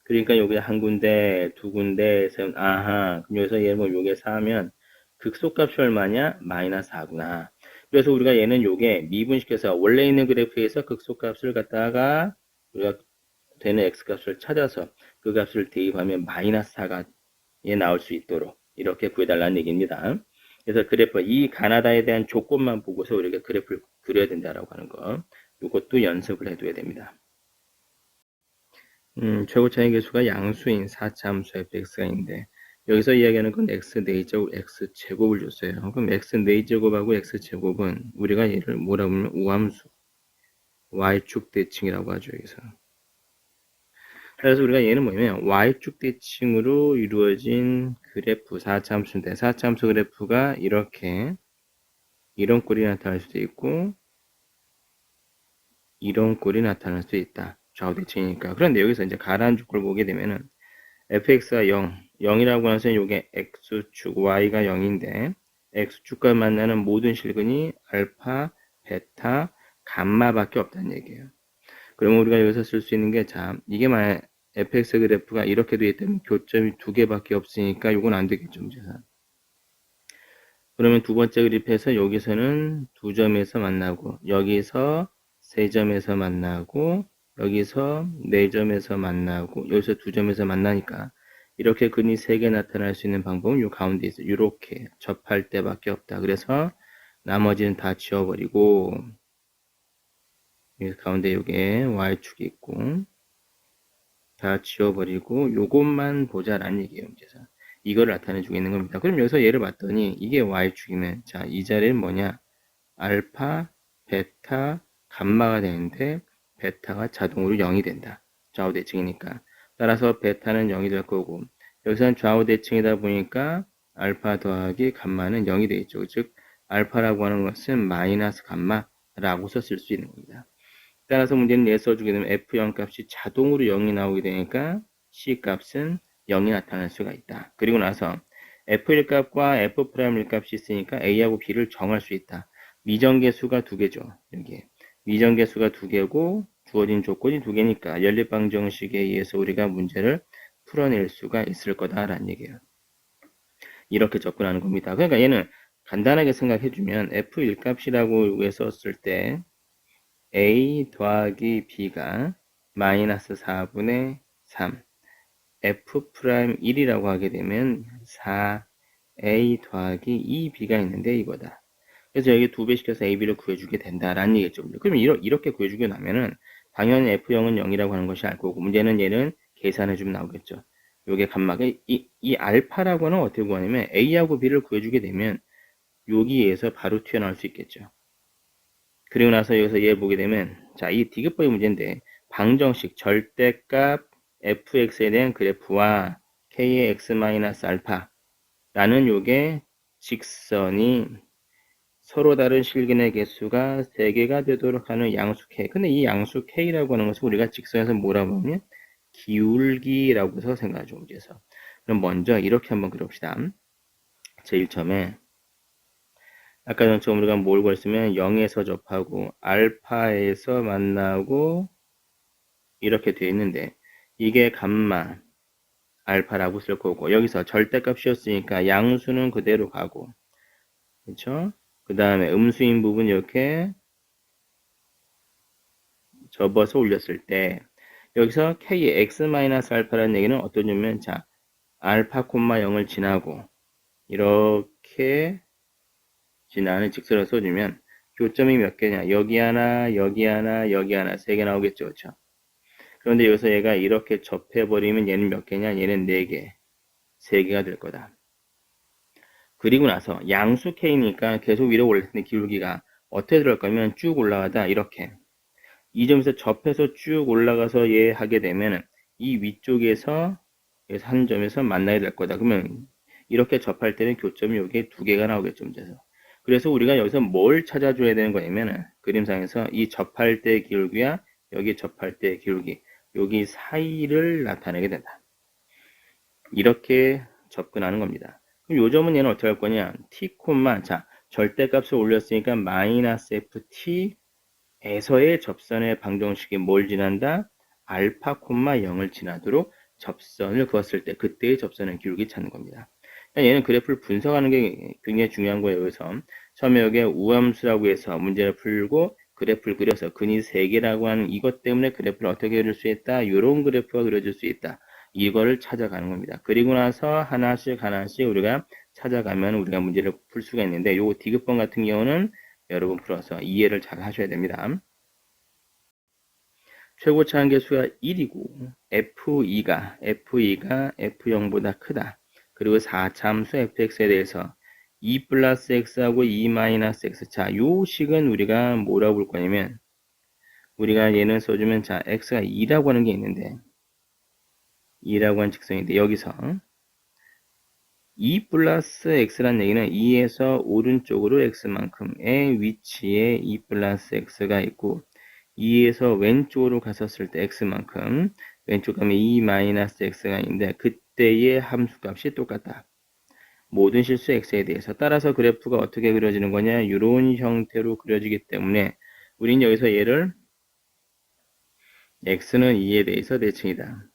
그러니까 여기 한 군데, 두 군데, 세, 아하. 그럼 여기서 얘를 뭐 요게 4면 극소값이 얼마냐? 마이너스 4구나. 그래서 우리가 얘는 요게 미분시켜서 원래 있는 그래프에서 극소값을 갖다가 우리가 되는 x값을 찾아서 그 값을 대입하면 마이너스 4가 얘 나올 수 있도록 이렇게 구해달라는 얘기입니다. 그래서 그래프, 이 가나다에 대한 조건만 보고서 우리가 그래프를 그려야 된다라고 하는 거. 이것도 연습을 해둬야 됩니다. 최고차의 개수가 양수인 4차 함수 fx가 있는데 여기서 이야기하는 건 x 4제곱 x 제곱을 줬어요. 그럼 x 4제곱하고 x 제곱은 우리가 얘를 뭐라 부르면 우함수 y축 대칭이라고 하죠. 여기서. 그래서 우리가 얘는 뭐냐면 y축 대칭으로 이루어진 그래프 4차 함수인데 4차 함수 그래프가 이렇게 이런 꼴이 나타날 수도 있고 이런 꼴이 나타날 수도 있다. 좌우 대칭이니까. 그런데 여기서 이제 가라앉을 걸 보게 되면은 fx가 0, 0이라고 하면서 이게 x축, y가 0인데 x축과 만나는 모든 실근이 알파, 베타, 감마밖에 없다는 얘기예요. 그러면 우리가 여기서 쓸 수 있는 게 자, 이게 만약 fx 그래프가 이렇게 되어 있다면 교점이 2개밖에 없으니까 이건 안 되겠죠, 문제상. 그러면 두 번째 그래프에서 여기서는 2점에서 만나고 여기서 3점에서 만나고 여기서 4점에서 만나고 여기서 2점에서 만나니까 이렇게 근이 3개 나타날 수 있는 방법은 이 가운데 있어. 이렇게 접할 때밖에 없다. 그래서 나머지는 다 지워버리고 여기 가운데 여기에 y축이 있고 다 지워버리고 요것만 보자라는 얘기예요. 문제상. 이걸 나타내 주고 있는 겁니다. 그럼 여기서 얘를 봤더니 이게 y축이면 자, 이 자리는 뭐냐? 알파, 베타, 감마가 되는데 베타가 자동으로 0이 된다. 좌우 대칭이니까. 따라서 베타는 0이 될 거고 여기서는 좌우 대칭이다 보니까 알파 더하기 감마는 0이 되겠죠. 즉 알파라고 하는 것은 마이너스 감마라고 썼을 수 있는 겁니다. 따라서 문제는 얘 써주게 되면 F0 값이 자동으로 0이 나오게 되니까 C 값은 0이 나타날 수가 있다. 그리고 나서 F1 값과 F'1 값이 있으니까 A하고 B를 정할 수 있다. 미정계수가 2개죠. 여기 미정계수가 2개고 주어진 조건이 2개니까 연립방정식에 의해서 우리가 문제를 풀어낼 수가 있을 거다라는 얘기예요. 이렇게 접근하는 겁니다. 그러니까 얘는 간단하게 생각해주면 F1 값이라고 썼을 때 A 더하기 B가 마이너스 4분의 3 F'1이라고 하게 되면 4A 더하기 2B가 있는데 이거다. 그래서 여기 2배 시켜서 AB를 구해주게 된다라는 얘기죠. 그러면 이렇게 구해주게 나면은 당연히 F0은 0이라고 하는 것이 알 거고 문제는 얘는 계산해주면 나오겠죠. 요게 감마가 이 알파라고 하는 어떻게 구하냐면 A하고 B를 구해주게 되면 여기에서 바로 튀어나올 수 있겠죠. 그리고 나서 여기서 얘 보게 되면 자, 이 디귿법의 문제인데 방정식 절대값 fx에 대한 그래프와 k의 x-알파 라는 요게 직선이 서로 다른 실근의 개수가 3개가 되도록 하는 양수 k. 근데 이 양수 k라고 하는 것을 우리가 직선에서 뭐라고 하면 기울기라고 해서 생각하죠. 문제에서. 그럼 먼저 이렇게 한번 그려봅시다. 제일 처음에 아까 전처럼 우리가 뭘 구했으면 0에서 접하고 알파에서 만나고 이렇게 되어 있는데 이게 감마 알파라고 쓸 거고 여기서 절대값이었으니까 양수는 그대로 가고 그렇죠? 그 다음에 음수인 부분 이렇게 접어서 올렸을 때 여기서 k의 x-알파라는 얘기는 어떤 냐면 자 알파 콤마 0을 지나고 이렇게 지나는 직선을 써주면 교점이 몇 개냐? 여기 하나, 여기 하나, 여기 하나, 3개 나오겠죠. 그렇죠? 그런데 여기서 얘가 이렇게 접해버리면 얘는 몇 개냐? 얘는 4개, 3개가 될 거다. 그리고 나서 양수 K니까 계속 위로 올릴 텐데 기울기가 어떻게 들어갈 거면 쭉 올라가다 이렇게 이 점에서 접해서 쭉 올라가서 얘 하게 되면 이 위쪽에서 한 점에서 만나야 될 거다. 그러면 이렇게 접할 때는 교점이 여기에 2개가 나오겠죠. 문제에서. 그래서 우리가 여기서 뭘 찾아줘야 되는 거냐면 그림상에서 이 접할 때 기울기와 여기 접할 때 기울기 여기 사이를 나타내게 된다. 이렇게 접근하는 겁니다. 그럼 요 점은 얘는 어떻게 할 거냐? t, 자 절대값을 올렸으니까 마이너스 ft에서의 접선의 방정식이 뭘 지난다? 알파, 0을 지나도록 접선을 그었을 때 그때의 접선의 기울기 찾는 겁니다. 얘는 그래프를 분석하는 게 굉장히 중요한 거예요. 여기서 처음에 여기에 우함수라고 해서 문제를 풀고 그래프를 그려서 근이 3개라고 하는 이것 때문에 그래프를 어떻게 그릴 수 있다? 이런 그래프가 그려질 수 있다. 이거를 찾아가는 겁니다. 그리고 나서 하나씩 우리가 찾아가면 우리가 문제를 풀 수가 있는데 요거 디귿번 같은 경우는 여러분 풀어서 이해를 잘 하셔야 됩니다. 최고차 한계수가 1이고 F2가 F0보다 크다. 그리고 4참수 fx에 대해서 2 플러스 x하고 2 마이너스 x. 자, 요 식은 우리가 뭐라고 볼 거냐면 우리가 얘는 써주면 자, x가 2라고 하는 게 있는데 2라고 하는 직선인데 여기서 2 플러스 x라는 얘기는 2에서 오른쪽으로 x만큼의 위치에 2 플러스 x가 있고 2에서 왼쪽으로 갔었을 때 x만큼 왼쪽 가면 2 마이너스 x가 있는데 그때의 함수값이 똑같다. 모든 실수 x에 대해서 따라서 그래프가 어떻게 그려지는 거냐 이런 형태로 그려지기 때문에 우린 여기서 얘를 x는 2에 대해서 대칭이다.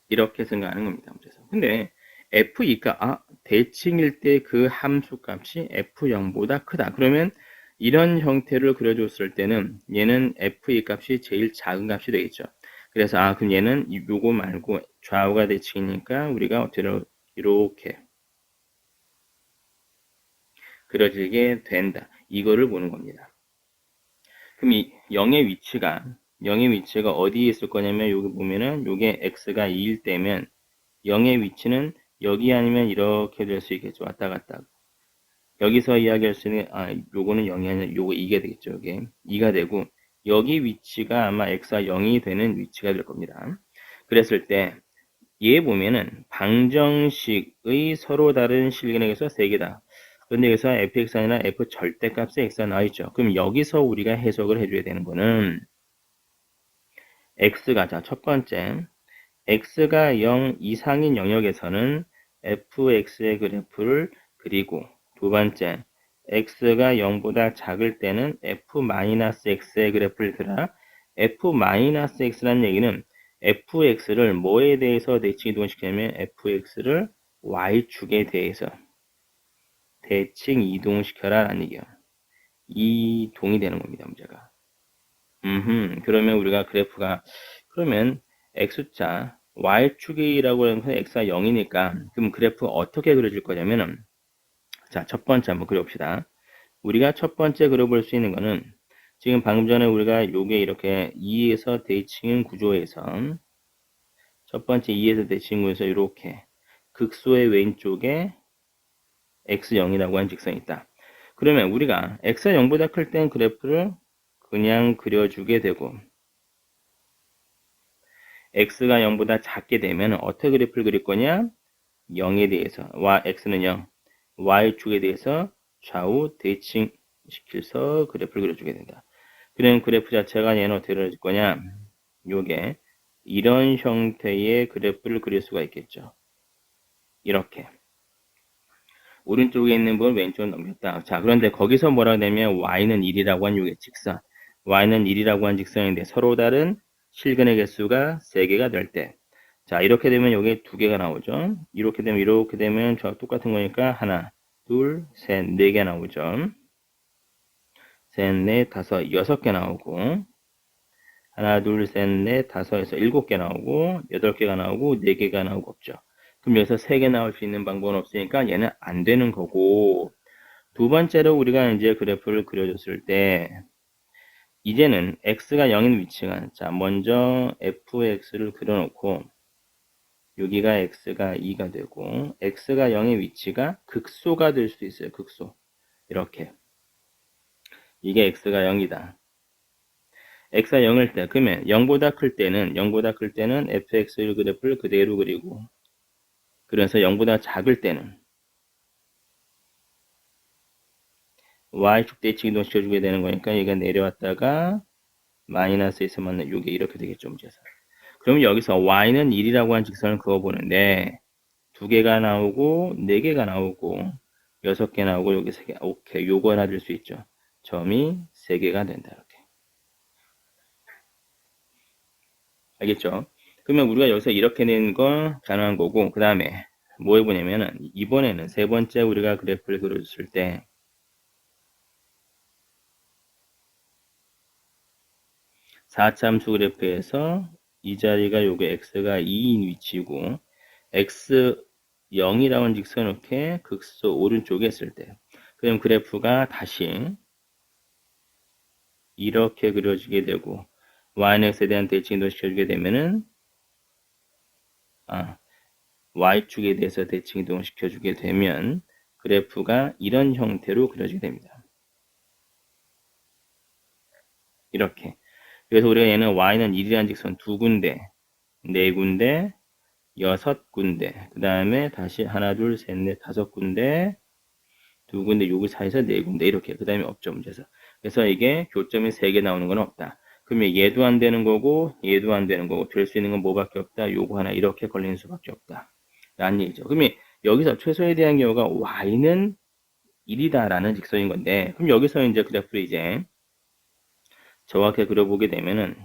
이렇게 생각하는 겁니다. 근데 f2가 대칭일 때 그 함수값이 f0보다 크다. 그러면 이런 형태를 그려줬을 때는 얘는 f2 값이 제일 작은 값이 되겠죠. 그래서 그럼 얘는 요거 말고 좌우가 대칭이니까 우리가 이렇게 그려지게 된다. 이거를 보는 겁니다. 그럼 이 0의 위치가 어디에 있을 거냐면 여기 보면은 요게 x가 2일 때면 0의 위치는 여기 아니면 이렇게 될 수 있겠죠. 왔다 갔다. 여기서 이야기할 수 있는 요거는 0이 아니라 요거 2가 되겠죠. 이게 2가 되고 여기 위치가 아마 x가 0이 되는 위치가 될 겁니다. 그랬을 때 얘 보면은 방정식의 서로 다른 실근액에서 3개다. 그런데 여기서 fx 아니라 f 절대값에 x가 나와있죠. 그럼 여기서 우리가 해석을 해줘야 되는 거는 x가 첫 번째 x가 0 이상인 영역에서는 fx의 그래프를 그리고 두 번째 x가 0보다 작을 때는 f-x의 그래프를 그라. f-x라는 얘기는 fx를 뭐에 대해서 대칭 이동시키냐면 fx를 y축에 대해서 대칭 이동시켜라 라는 얘기예요. 이동이 되는 겁니다. 문제가. 그러면 우리가 그래프가 그러면 x자 y축이라고 하는 건 x가 0이니까 그럼 그래프 어떻게 그려질 거냐면은 자, 첫 번째 한번 그려봅시다. 우리가 첫 번째 그려볼 수 있는 거는 지금 방금 전에 우리가 요게 이렇게 2에서 대칭인 구조에서 첫 번째 2에서 대칭 구조에서 이렇게 극소의 왼쪽에 x0이라고 하는 직선이 있다. 그러면 우리가 x가 0보다 클 땐 그래프를 그냥 그려주게 되고 x가 0보다 작게 되면 어떻게 그래프를 그릴 거냐? 0에 대해서 x는 0, y축에 대해서 좌우 대칭시켜서 그래프를 그려주게 된다. 그럼 그래프 자체가 얘는 어떻게 그려질 거냐? 요게 이런 형태의 그래프를 그릴 수가 있겠죠. 이렇게 오른쪽에 있는 부분 왼쪽으로 넘겼다. 자, 그런데 거기서 뭐라고 되면 y는 1이라고 한 요게 직선 y는 1이라고 한 직선인데 서로 다른 실근의 개수가 3개가 될 때 자, 이렇게 되면 여기 2개가 나오죠. 이렇게 되면 저 똑같은 거니까 하나, 둘, 셋, 4개 나오죠. 셋, 넷, 다섯, 6개 나오고 하나, 둘, 셋, 넷, 다섯에서 7개 나오고 8개가 나오고 4개가 나오고 없죠. 그럼 여기서 3개 나올 수 있는 방법은 없으니까 얘는 안 되는 거고 두 번째로 우리가 이제 그래프를 그려줬을 때 이제는 x가 0인 위치가 자 먼저 fx를 그려놓고 여기가 x가 2가 되고 x가 0의 위치가 극소가 될 수 있어요. 극소 이렇게 이게 x가 0이다. x가 0일 때 그러면 0보다 클 때는 fx의 그래프를 그대로 그리고 그래서 0보다 작을 때는 y축 대칭 이동시켜주게 되는 거니까 얘가 내려왔다가 마이너스에서 만나 요게 이렇게 되겠죠. 문제에서. 그러면 여기서 y는 1이라고 한 직선을 그어보는데 2개가 나오고 4개가 나오고 6개 나오고 여기 3개. 오케이. 요거 하나 될 수 있죠. 점이 3개가 된다. 이렇게. 알겠죠? 그러면 우리가 여기서 이렇게 낸 건 가능한 거고, 그 다음에 뭐 해보냐면은, 이번에는 세 번째 우리가 그래프를 그려줬을 때, 4참수 그래프에서 이 자리가 요게 x가 2인 위치고, x 0이라는 직선 이렇게 극소 오른쪽에 있을 때, 그럼 그래프가 다시 이렇게 그려지게 되고, yx에 대한 대칭도 시켜주게 되면은, y축에 대해서 대칭 이동을 시켜주게 되면 그래프가 이런 형태로 그려지게 됩니다. 이렇게. 그래서 우리가 얘는 y는 1이라는 직선 2군데, 4군데, 6군데, 그 다음에 다시 하나, 둘, 셋, 넷, 5군데, 2군데, 여기 사이에서 4군데 이렇게. 그 다음에 없죠, 문제에서. 그래서 이게 교점이 3개 나오는 건 없다. 그러면 얘도 안 되는 거고 얘도 안 되는 거고 될 수 있는 건 뭐밖에 없다. 요거 하나 이렇게 걸리는 수밖에 없다. 라는 얘기죠. 그러면 여기서 최소에 대한 경우가 y는 1이다라는 직선인 건데, 그럼 여기서 이제 그래프를 이제 정확하게 그려보게 되면은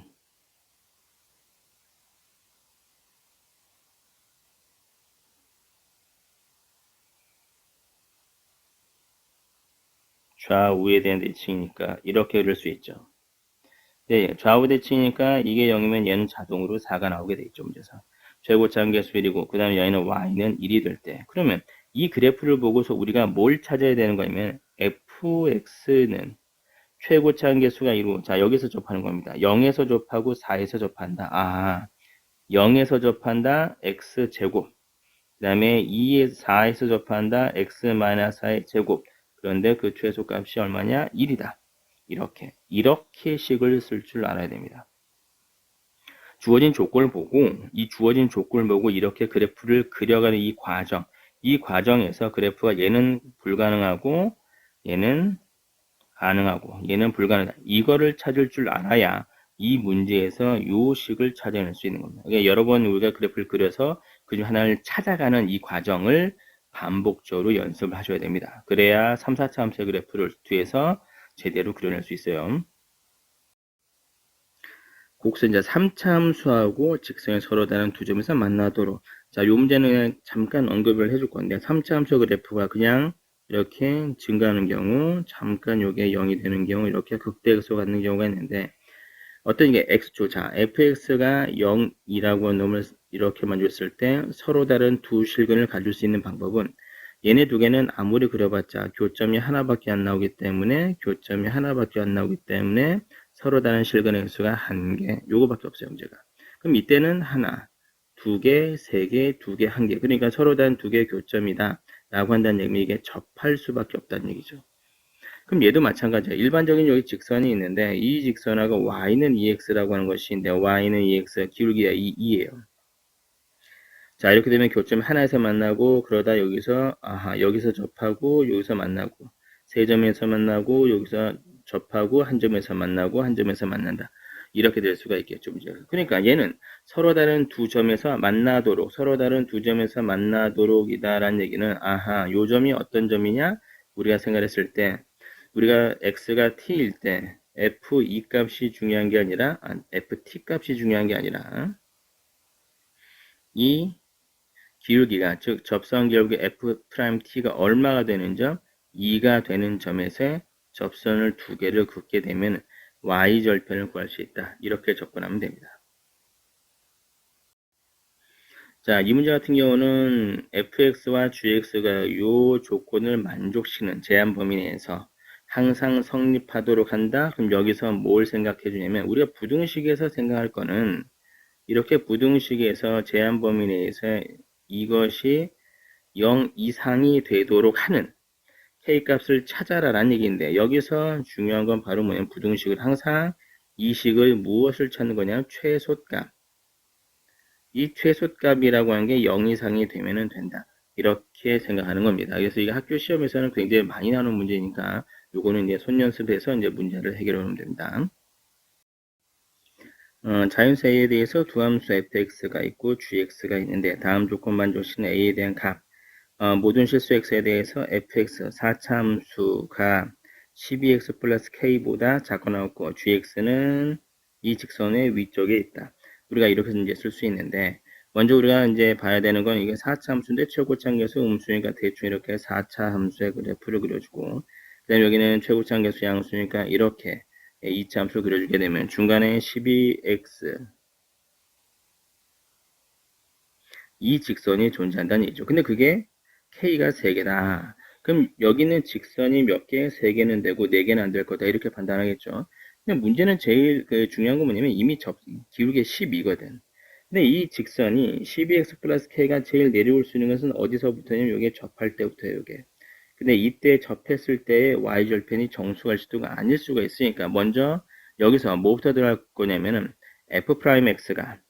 좌우에 대한 대칭이니까 이렇게 그릴 수 있죠. 네, 좌우 대칭이니까 이게 0이면 얘는 자동으로 4가 나오게 되겠죠, 문제에서. 최고차 한계수 1이고, 그 다음에 얘는 y는 1이 될 때. 그러면 이 그래프를 보고서 우리가 뭘 찾아야 되는 거냐면 fx는 최고차 한계수가 1이고, 자, 여기서 접하는 겁니다. 0에서 접하고 4에서 접한다. 0에서 접한다, x제곱. 그 다음에 2에서 4에서 접한다, x-4의 제곱. 그런데 그 최소값이 얼마냐? 1이다. 이렇게 식을 쓸 줄 알아야 됩니다. 주어진 조건을 보고, 이 주어진 조건을 보고 이렇게 그래프를 그려가는 이 과정에서 그래프가 얘는 불가능하고, 얘는 가능하고, 얘는 불가능하다. 이거를 찾을 줄 알아야 이 문제에서 요 식을 찾아낼 수 있는 겁니다. 그러니까 여러 번 우리가 그래프를 그려서 그 중 하나를 찾아가는 이 과정을 반복적으로 연습을 하셔야 됩니다. 그래야 3, 4차 함수의 그래프를 뒤에서 제대로 그려낼 수 있어요. 곡선 이제 3차 함수하고 직선이 서로 다른 두 점에서 만나도록. 자, 요 문제는 그냥 잠깐 언급을 해줄 건데, 3차 함수 그래프가 그냥 이렇게 증가하는 경우, 잠깐 요게 0이 되는 경우, 이렇게 극대극소가 갖는 경우가 있는데, 어떤 게 x조, 자, fx가 0이라고 놈을 이렇게만 줬을 때 서로 다른 두 실근을 가질 수 있는 방법은 얘네 두 개는 아무리 그려봤자 교점이 하나밖에 안 나오기 때문에 서로 다른 실근의 횟수가 한 개, 요거밖에 없어요, 문제가. 그럼 이때는 하나, 두 개, 세 개, 두 개, 한 개. 그러니까 서로 다른 두 개의 교점이다 라고 한다는 얘기는 이게 접할 수밖에 없다는 얘기죠. 그럼 얘도 마찬가지야. 일반적인 여기 직선이 있는데 이 직선하고 y는 2x라고 하는 것인데 y는 2x, 기울기가 2예요. 자, 이렇게 되면 교점 하나에서 만나고 그러다 여기서 접하고 여기서 만나고 세 점에서 만나고 여기서 접하고 한 점에서 만나고 한 점에서 만난다. 이렇게 될 수가 있겠죠. 그러니까 얘는 서로 다른 두 점에서 만나도록이다라는 얘기는 요 점이 어떤 점이냐? 우리가 생각했을 때 우리가 x가 t일 때 f2 값이 중요한 게 아니라 ft 값이 중요한 게 아니라 이 기울기가 즉 접선 기울기 f't가 얼마가 되는 점? 2가 되는 점에서 접선을 두 개를 긋게 되면 y절편을 구할 수 있다. 이렇게 접근하면 됩니다. 자, 이 문제 같은 경우는 fx와 gx가 이 조건을 만족시키는 제한 범위 내에서 항상 성립하도록 한다. 그럼 여기서 뭘 생각해 주냐면 우리가 부등식에서 생각할 거는 이렇게 부등식에서 제한 범위 내에서 이것이 0 이상이 되도록 하는 k값을 찾아라 라는 얘기인데 여기서 중요한 건 바로 뭐냐면 부등식을 항상 이 식을 무엇을 찾는 거냐? 최소값. 이 최소값이라고 하는 게 0 이상이 되면 된다. 이렇게 생각하는 겁니다. 그래서 이게 학교 시험에서는 굉장히 많이 나오는 문제니까 요거는 이제 손연습해서 이제 문제를 해결하면 됩니다. 자연수 A에 대해서 두 함수 fx가 있고 gx가 있는데 다음 조건 만족시는 A에 대한 값. 모든 실수 x에 대해서 fx 4차 함수가 12x 플러스 k보다 작거나 같고 gx는 이 직선의 위쪽에 있다. 우리가 이렇게 이제 쓸 수 있는데 먼저 우리가 이제 봐야 되는 건 이게 4차 함수인데 최고차함계수 음수니까 대충 이렇게 4차 함수의 그래프를 그려주고 그다음에 여기는 최고차함계수 양수니까 이렇게 2차 함수를 그려주게 되면 중간에 12x 이 직선이 존재한다는 얘기죠. 근데 그게 K가 3개다. 그럼 여기는 직선이 몇 개? 3개는 되고 4개는 안 될 거다. 이렇게 판단하겠죠. 근데 문제는 제일 중요한 건 뭐냐면 이미 기울기 12거든. 근데 이 직선이 12x 플러스 K가 제일 내려올 수 있는 것은 어디서부터냐면 여기에 접할 때부터예요. 이게. 근데 이때 접했을 때의 y절편이 정수갈 수도가 아닐 수가 있으니까 먼저 여기서 뭐부터 들어갈 거냐면은 f'x가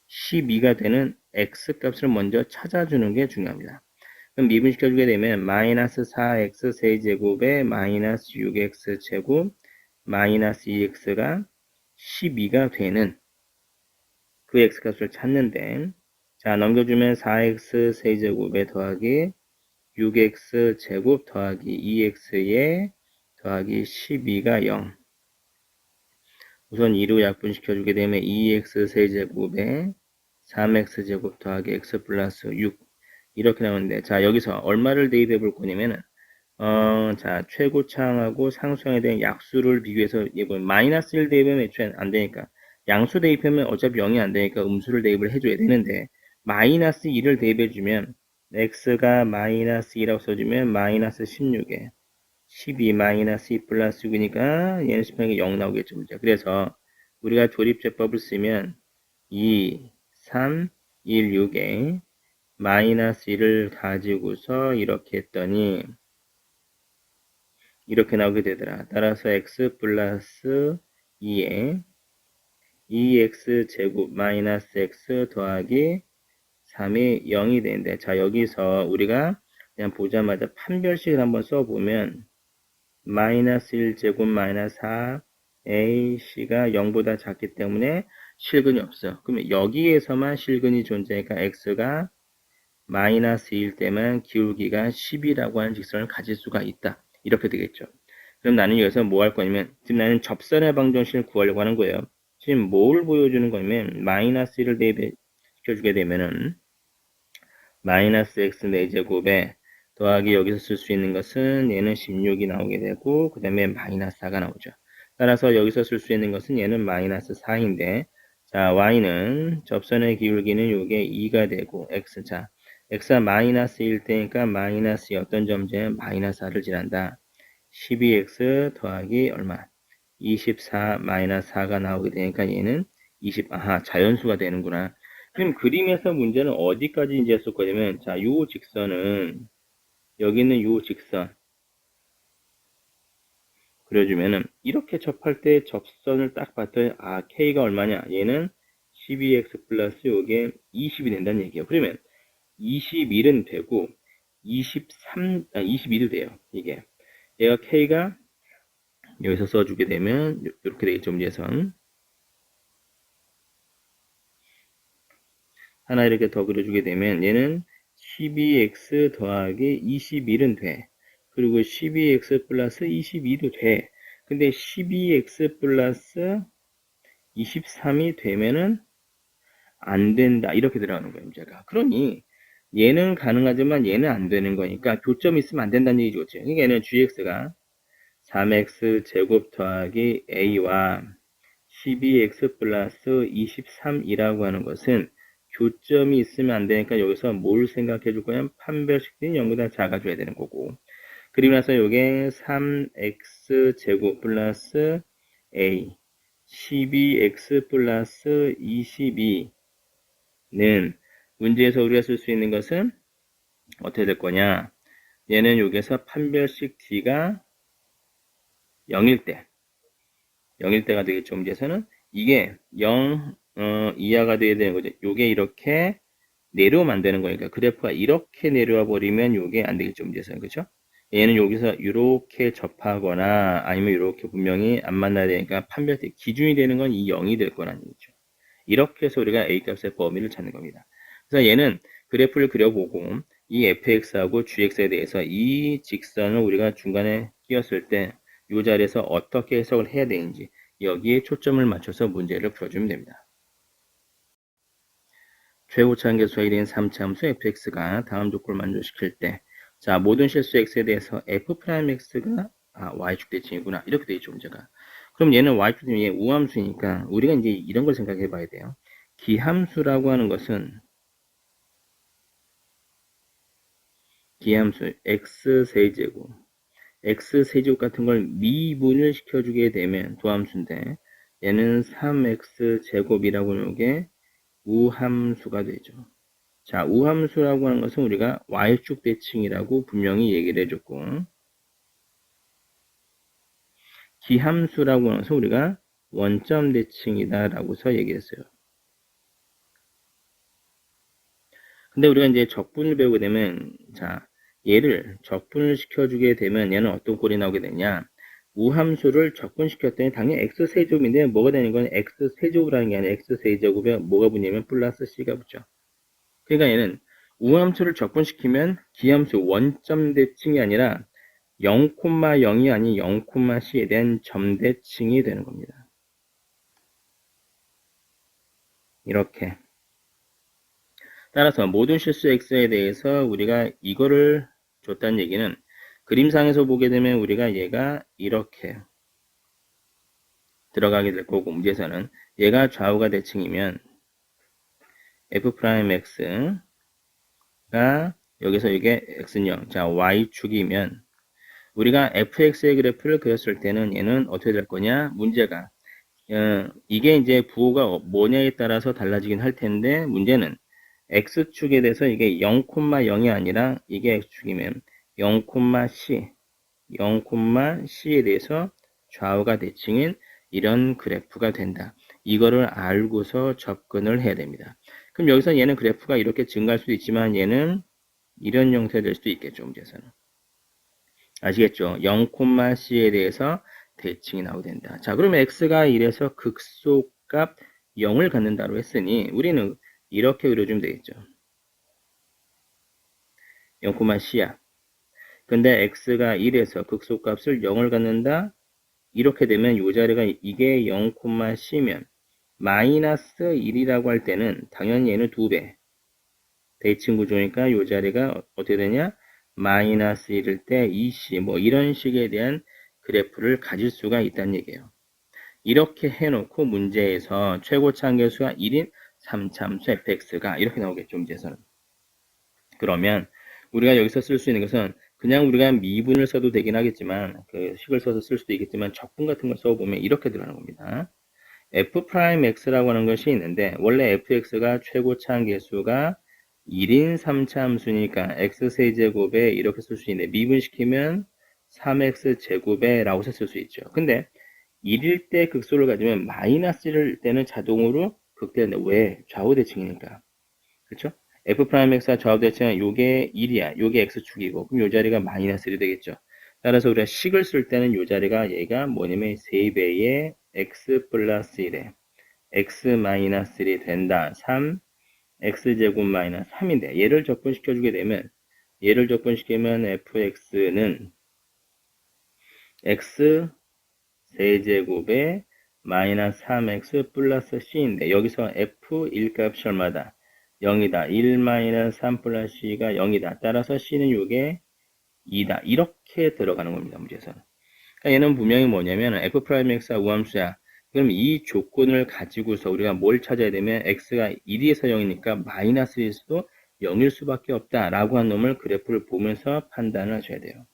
12가 되는 x값을 먼저 찾아주는 게 중요합니다. 그럼 미분시켜주게 되면 마이너스 4x 세제곱에 마이너스 6x 제곱 마이너스 2x가 12가 되는 그 x값을 찾는데 자 넘겨주면 4x 세제곱에 더하기 6x 제곱 더하기 2x에 더하기 12가 0 우선 2로 약분시켜주게 되면 2x 세제곱에 3x제곱 더하기 x 플러스 6 이렇게 나오는데 자 여기서 얼마를 대입해 볼 거냐면은 자 최고차항하고 상수항에 대한 약수를 비교해서 이거 마이너스 1 대입하면 애초에 안 되니까 양수 대입하면 어차피 0이 안 되니까 음수를 대입을 해줘야 되는데 마이너스 2를 대입해 주면 x가 마이너스 2라고 써주면 마이너스 16에 12 마이너스 2 플러스 6이니까 얘는 18이 0 나오겠죠. 문제. 그래서 우리가 조립제법을 쓰면 2, 3, 1, 6에 마이너스 1을 가지고서 이렇게 했더니 이렇게 나오게 되더라. 따라서 x 플러스 2에 2x 제곱 마이너스 x 더하기 3이 0이 되는데 자 여기서 우리가 그냥 보자마자 판별식을 한번 써보면 마이너스 1제곱 마이너스 4ac가 0보다 작기 때문에 실근이 없어. 그러면 여기에서만 실근이 존재하니까 x가 마이너스 2일 때만 기울기가 10이라고 하는 직선을 가질 수가 있다. 이렇게 되겠죠. 그럼 나는 여기서 뭐 할 거냐면 지금 나는 접선의 방정식을 구하려고 하는 거예요. 지금 뭘 보여주는 거냐면 마이너스 1을 대입시켜주게 되면은 마이너스 x 4제곱에 더하기 여기서 쓸 수 있는 것은 얘는 16이 나오게 되고 그 다음에 마이너스 4가 나오죠. 따라서 여기서 쓸 수 있는 것은 얘는 마이너스 4인데 자 y는 접선의 기울기는 요게 2가 되고 x자 x가 마이너스 1 때니까 마이너스 어떤 점제 마이너스 4를 지난다. 12x 더하기 얼마 24 마이너스 4가 나오게 되니까 얘는 20 아하 자연수가 되는구나. 그럼 그림에서 문제는 어디까지 이제 했을 거냐면 자 요 직선은 여기 있는 요 직선 그려주면은 이렇게 접할 때 접선을 딱 봤더니 아 K가 얼마냐 얘는 12x 플러스 요게 20이 된다는 얘기예요. 그러면 21은 되고 22도 돼요. 이게 얘가 K가 여기서 써주게 되면 이렇게 되겠죠. 문제선 하나 이렇게 더 그려주게 되면 얘는 12x 더하기 21은 돼. 그리고 12x 플러스 22도 돼. 근데 12x 플러스 23이 되면은 안 된다. 이렇게 들어가는 거예요, 문제가. 그러니 얘는 가능하지만 얘는 안 되는 거니까 교점이 있으면 안 된다는 얘기죠. 그러니까 얘는 gx가 3x 제곱 더하기 a와 12x 플러스 23이라고 하는 것은 교점이 있으면 안 되니까 여기서 뭘 생각해 줄 거냐면 판별식이 0보다 작아져야 되는 거고 그리고 나서 요게 3x 제곱 플러스 a 12x 플러스 22는 문제에서 우리가 쓸 수 있는 것은 어떻게 될 거냐 얘는 여기서 판별식 d가 0일 때 0일 때가 되겠죠. 문제에서는 이게 0 이하가 돼야 되는 거죠. 요게 이렇게 내려오면 안 되는 거니까 그래프가 이렇게 내려와 버리면 요게 안 되겠죠. 문제에서는 그렇죠? 얘는 여기서 이렇게 접하거나 아니면 이렇게 분명히 안 만나야 되니까 판별 때 기준이 되는 건 이 0이 될 거라는 얘기죠. 이렇게 해서 우리가 A값의 범위를 찾는 겁니다. 그래서 얘는 그래프를 그려보고 이 fx하고 gx에 대해서 이 직선을 우리가 중간에 끼웠을 때 이 자리에서 어떻게 해석을 해야 되는지 여기에 초점을 맞춰서 문제를 풀어주면 됩니다. 최고차항계수가 1인 3차함수 fx가 다음 조건을 만족시킬 때, 자, 모든 실수 x에 대해서 f'x가 y축 대칭이구나. 이렇게 되어 있죠, 문제가. 그럼 얘는 y축 대칭이 얘 우함수니까 우리가 이제 이런 걸 생각해 봐야 돼요. 기함수라고 하는 것은 기함수 x세제곱 x세제곱 같은 걸 미분을 시켜주게 되면 도함수인데 얘는 3x제곱이라고 하는 게 우함수가 되죠. 자, 우함수라고 하는 것은 우리가 y축 대칭이라고 분명히 얘기를 해줬고, 기함수라고 하는 것은 우리가 원점 대칭이다라고서 얘기했어요. 근데 우리가 이제 적분을 배우게 되면, 자, 얘를 적분을 시켜주게 되면 얘는 어떤 꼴이 나오게 되냐? 우함수를 적분시켰더니 당연히 x세제곱인데 뭐가 되는 건 x세제곱이라는 게 아니라 x세제곱에 뭐가 붙냐면 플러스 c가 붙죠. 그러니까 얘는 우함수를 적분시키면 기함수 원점 대칭이 아니라 0,0이 아닌 0,c에 대한 점대칭이 되는 겁니다. 이렇게. 따라서 모든 실수 x에 대해서 우리가 이거를 줬다는 얘기는 그림상에서 보게 되면 우리가 얘가 이렇게 들어가게 될 거고 문제에서는 얘가 좌우가 대칭이면 f'x가 여기서 이게 x는 0, 자 y축이면 우리가 fx의 그래프를 그렸을 때는 얘는 어떻게 될 거냐? 문제가 이게 이제 부호가 뭐냐에 따라서 달라지긴 할 텐데 문제는 x축에 대해서 이게 0,0이 아니라 이게 x축이면 0,c 0,c에 대해서 좌우가 대칭인 이런 그래프가 된다. 이거를 알고서 접근을 해야 됩니다. 그럼 여기서 얘는 그래프가 이렇게 증가할 수도 있지만 얘는 이런 형태 될 수도 있겠죠. 문제에서는. 아시겠죠? 0,c에 대해서 대칭이 나오게 된다. 자, 그러면 x가 1에서 극소값 0을 갖는다고 했으니 우리는 이렇게 그려주면 되겠죠. 0,c야. 근데 x가 1에서 극소값을 0을 갖는다? 이렇게 되면 이 자리가 이게 0,c면 마이너스 1이라고 할 때는 당연히 얘는 2배. 대칭 구조니까 이 자리가 어떻게 되냐? 마이너스 1일 때 2c 뭐 이런 식에 대한 그래프를 가질 수가 있다는 얘기예요. 이렇게 해놓고 문제에서 최고차 함수가 1인 3참수 fx가 이렇게 나오겠죠. 문제에서는. 그러면 우리가 여기서 쓸 수 있는 것은 그냥 우리가 미분을 써도 되긴 하겠지만 그 식을 써서 쓸 수도 있겠지만 적분 같은 걸 써보면 이렇게 들어가는 겁니다. f'x라고 하는 것이 있는데 원래 fx가 최고차 계수가 1인 3차 함수니까 x세제곱에 이렇게 쓸 수 있는데 미분시키면 3x제곱에 라고 쓸 수 있죠. 근데 1일 때 극소를 가지면 마이너스 1일 때는 자동으로 극대인데 왜? 좌우 대칭이니까. 그렇죠? f'x가 좌우 대칭은 요게 1이야. 요게 x축이고 그럼 요 자리가 마이너스 1이 되겠죠. 따라서 우리가 식을 쓸 때는 요 자리가 얘가 뭐냐면 3배의 x 플러스 1에 x 마이너스 1이 된다. 3 x제곱 마이너스 3인데 얘를 적분시켜 주게 되면 얘를 적분시키면 fx는 x 세제곱에 마이너스 3x 플러스 c인데 여기서 f1 값이 얼마다? 0이다. 1 마이너스 3 플러스 c가 0이다. 따라서 c는 요게 2다. 이렇게 들어가는 겁니다. 문제에서는. 그러니까 얘는 분명히 뭐냐면 f'x가 우함수야. 그럼 이 조건을 가지고서 우리가 뭘 찾아야 되면 x가 1에서 0이니까 마이너스 1일 수도 0일 수밖에 없다. 라고 한 놈을 그래프를 보면서 판단을 하셔야 돼요.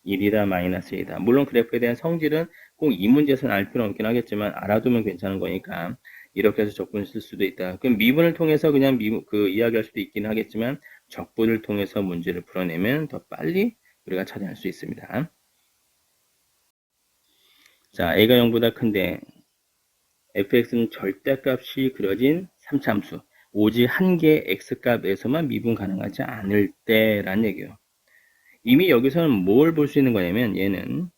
1이다 마이너스 1이다. 물론 그래프에 대한 성질은 꼭 이 문제에서는 알 필요는 없긴 하겠지만 알아두면 괜찮은 거니까 이렇게 해서 적분을 쓸 수도 있다. 그럼 미분을 통해서 그냥 이야기할 수도 있긴 하겠지만 적분을 통해서 문제를 풀어내면 더 빨리 우리가 찾아낼 수 있습니다. 자, a가 0보다 큰데 fx는 절대값이 그려진 3참수 오직 한 개의 x값에서만 미분 가능하지 않을 때라는 얘기예요. 이미 여기서는 뭘 볼 수 있는 거냐면 얘는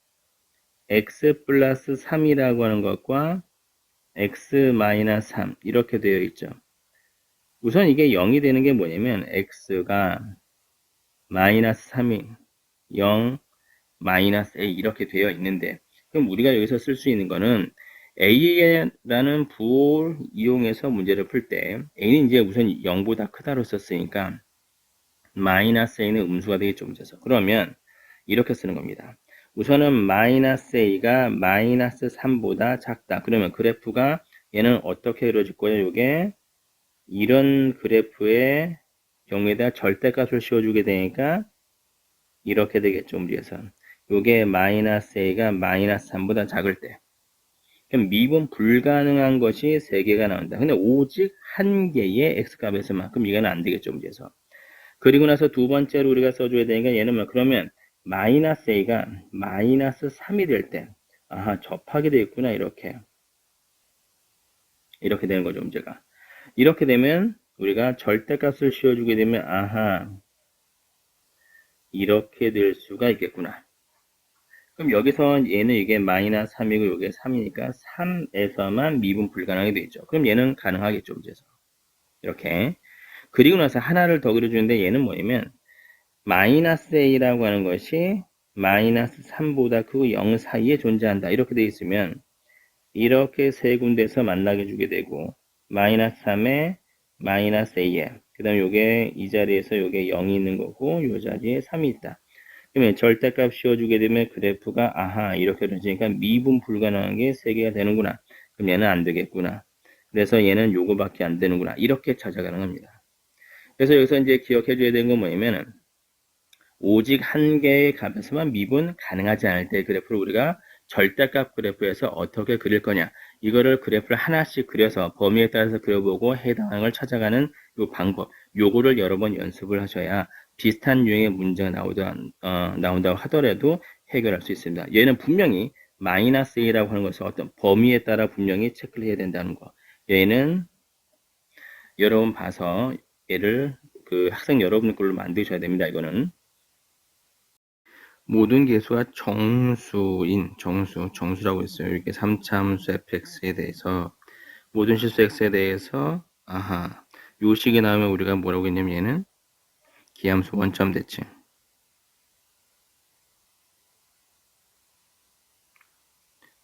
x 플러스 3이라고 하는 것과 x 마이너스 3 이렇게 되어 있죠. 우선 이게 0이 되는 게 뭐냐면 x가 마이너스 3이 0 마이너스 a 이렇게 되어 있는데 그럼 우리가 여기서 쓸 수 있는 거는 a라는 부호를 이용해서 문제를 풀 때 a는 이제 우선 0보다 크다로 썼으니까 마이너스 a는 음수가 되겠죠 문제에서. 그러면 이렇게 쓰는 겁니다. 우선은 마이너스 a가 마이너스 3보다 작다. 그러면 그래프가 얘는 어떻게 이루어질 거예요? 이게 이런 그래프의 경우에다 절대값을 씌워주게 되니까 이렇게 되겠죠 문제에서. 요게 마이너스 a가 마이너스 3보다 작을 때 그럼 미분 불가능한 것이 3개가 나온다. 근데 오직 한 개의 x값에서만큼 이거는 안 되겠죠 문제에서. 그리고 나서 두 번째로 우리가 써줘야 되니까 얘는 뭐 그러면 마이너스 a가 마이너스 3이 될 때 아하 접하게 되겠구나 이렇게 되는 거죠 문제가. 이렇게 되면 우리가 절대값을 씌워주게 되면 아하 이렇게 될 수가 있겠구나. 그럼 여기서 얘는 이게 마이너스 3이고 이게 3이니까 3에서만 미분 불가능하게 되죠. 그럼 얘는 가능하겠죠 문제에서. 이렇게 그리고 나서 하나를 더 그려주는데 얘는 뭐냐면 마이너스 a라고 하는 것이 마이너스 3보다 크고 0 사이에 존재한다. 이렇게 되어 있으면 이렇게 세 군데에서 만나게 주게 되고 마이너스 3에 마이너스 a에 그 다음에 요게 이 자리에서 요게 0이 있는 거고 요 자리에 3이 있다. 그러면 절대값 씌워주게 되면 그래프가 아하 이렇게 되니까 미분 불가능한 게 3개가 되는구나. 그럼 얘는 안 되겠구나. 그래서 얘는 요거밖에 안 되는구나. 이렇게 찾아가는 겁니다. 그래서 여기서 이제 기억해 줘야 되는 건 뭐냐면은 오직 한 개의 값에서만 미분 가능하지 않을 때 그래프를 우리가 절대값 그래프에서 어떻게 그릴 거냐 이거를 그래프를 하나씩 그려서 범위에 따라서 그려보고 해당하는 걸 찾아가는 요 방법 요거를 여러 번 연습을 하셔야 비슷한 유형의 문제가 나온다고 하더라도 해결할 수 있습니다. 얘는 분명히 마이너스 A라고 하는 것은 어떤 범위에 따라 분명히 체크를 해야 된다는 거. 얘는 여러분 봐서 얘를 그 학생 여러분 걸로 만드셔야 됩니다. 이거는 모든 계수가 정수라고 했어요. 이렇게 3차 함수 fx에 대해서 모든 실수 x에 대해서 아하 요 식이 나오면 우리가 뭐라고 했냐면 얘는 기함수 원점 대칭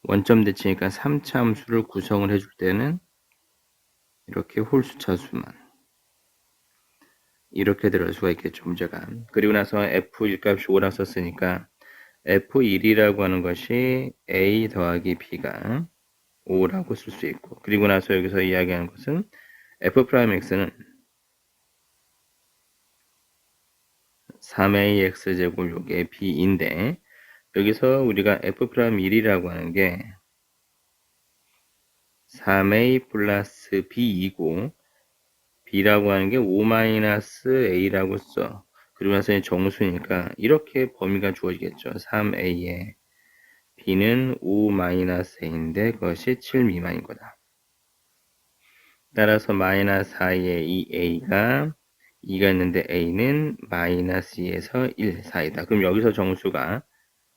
원점 대칭이니까 3차 함수를 구성을 해줄 때는 이렇게 홀수차 수만 이렇게 들어갈 수가 있겠죠 문제가. 그리고 나서 f1 값이 5라 썼으니까 f1이라고 하는 것이 a 더하기 b가 5라고 쓸 수 있고 그리고 나서 여기서 이야기하는 것은 f'x는 3ax제곱 요게 b인데 여기서 우리가 f'1이라고 하는 게 3a 플러스 b이고 b라고 하는 게 5-a라고 써. 그러면서 정수니까 이렇게 범위가 주어지겠죠. 3a에 b는 5-a인데 그것이 7 미만인 거다. 따라서 마이너스 4에 이 a가 2가 있는데 a는 마이너스 2에서 1 사이다. 그럼 여기서 정수가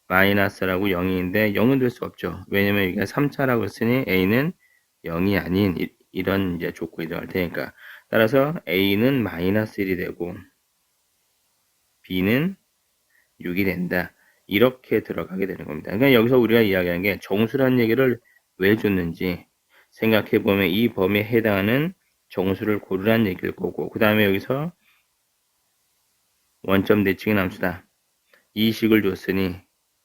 마이너스라고 0인데 0은 될 수 없죠. 왜냐면 여기가 3차라고 했으니 a는 0이 아닌 이런 이제 조건이 들어갈 테니까. 따라서 a는 마이너스 1이 되고 b는 6이 된다. 이렇게 들어가게 되는 겁니다. 그러니까 여기서 우리가 이야기하는 게 정수라는 얘기를 왜 줬는지 생각해 보면 이 범위에 해당하는 정수를 고르라는 얘기일 거고 그 다음에 여기서 원점 대칭의 함수다. 이 식을 줬으니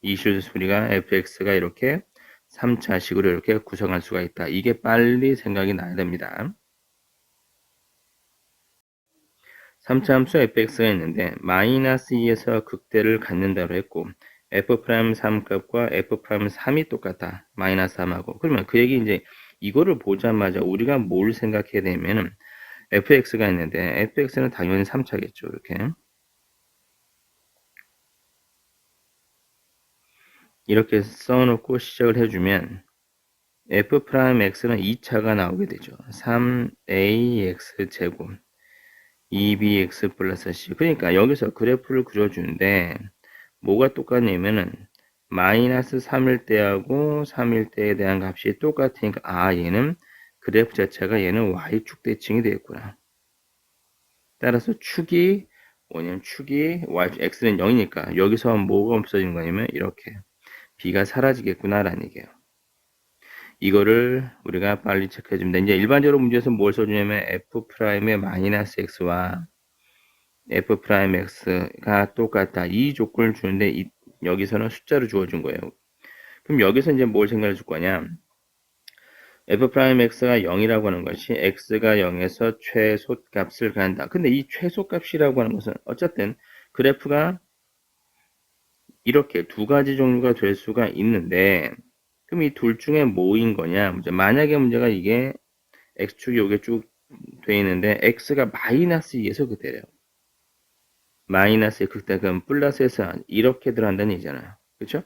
이 식을 우리가 fx가 이렇게 3차식으로 이렇게 구성할 수가 있다. 이게 빨리 생각이 나야 됩니다. 3차 함수 fx가 있는데 마이너스 2에서 극대를 갖는다고 했고 f'3값과 f'3이 똑같다. 마이너스 3하고 그러면 그 얘기 이제 이거를 보자마자 우리가 뭘 생각해야 되냐면 fx가 있는데 fx는 당연히 3차겠죠. 이렇게 써놓고 시작을 해주면 f'x는 2차가 나오게 되죠. 3ax 제곱 2bx 플러스 c. 그러니까 여기서 그래프를 그려주는데 뭐가 똑같냐면은 마이너스 3일 때하고 3일 때에 대한 값이 똑같으니까 얘는 그래프 자체가 얘는 y축 대칭이 되겠구나. 따라서 축이 뭐냐면 축이 y축 x는 0이니까 여기서 뭐가 없어지는 거냐면 이렇게 b가 사라지겠구나라는 얘기예요. 이거를 우리가 빨리 체크해 줍니다. 이제 일반적으로 문제에서 뭘 써주냐면 f'의 마이너스 x와 f'x가 똑같다. 이 조건을 주는데 여기서는 숫자로 주어준 거예요. 그럼 여기서 이제 뭘 생각해 줄 거냐? f'x가 0이라고 하는 것이 x가 0에서 최소값을 갖는다. 근데 이 최소값이라고 하는 것은 어쨌든 그래프가 이렇게 두 가지 종류가 될 수가 있는데 그럼 이 둘 중에 뭐인 거냐? 만약에 문제가 이게 x축이 여기 쭉 돼 있는데 x가 마이너스 2에서 그대래요. 마이너스의 극대은 플러스에서 이렇게 들어간다는 얘기잖아요. 그렇죠?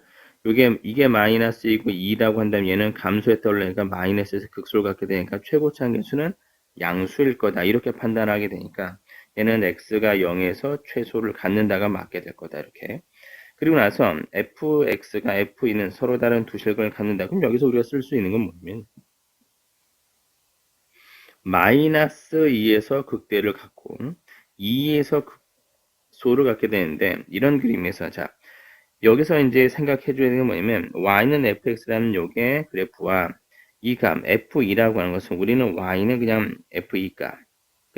이게 마이너스이고 2라고 한다면 얘는 감소했다 올라니까 마이너스에서 극소를 갖게 되니까 최고치 한계수는 양수일 거다. 이렇게 판단하게 되니까 얘는 x가 0에서 최소를 갖는다가 맞게 될 거다. 이렇게. 그리고 나서 fx가 f는 서로 다른 두 실근을 갖는다. 그럼 여기서 우리가 쓸 수 있는 건 뭐냐면 마이너스 2에서 극대를 갖고 2에서 극소를 갖게 되는데 이런 그림에서 자 여기서 이제 생각해 줘야 되는 게 뭐냐면 y는 fx라는 요게 그래프와 이 값 f2라고 하는 것은 우리는 y는 그냥 f2 값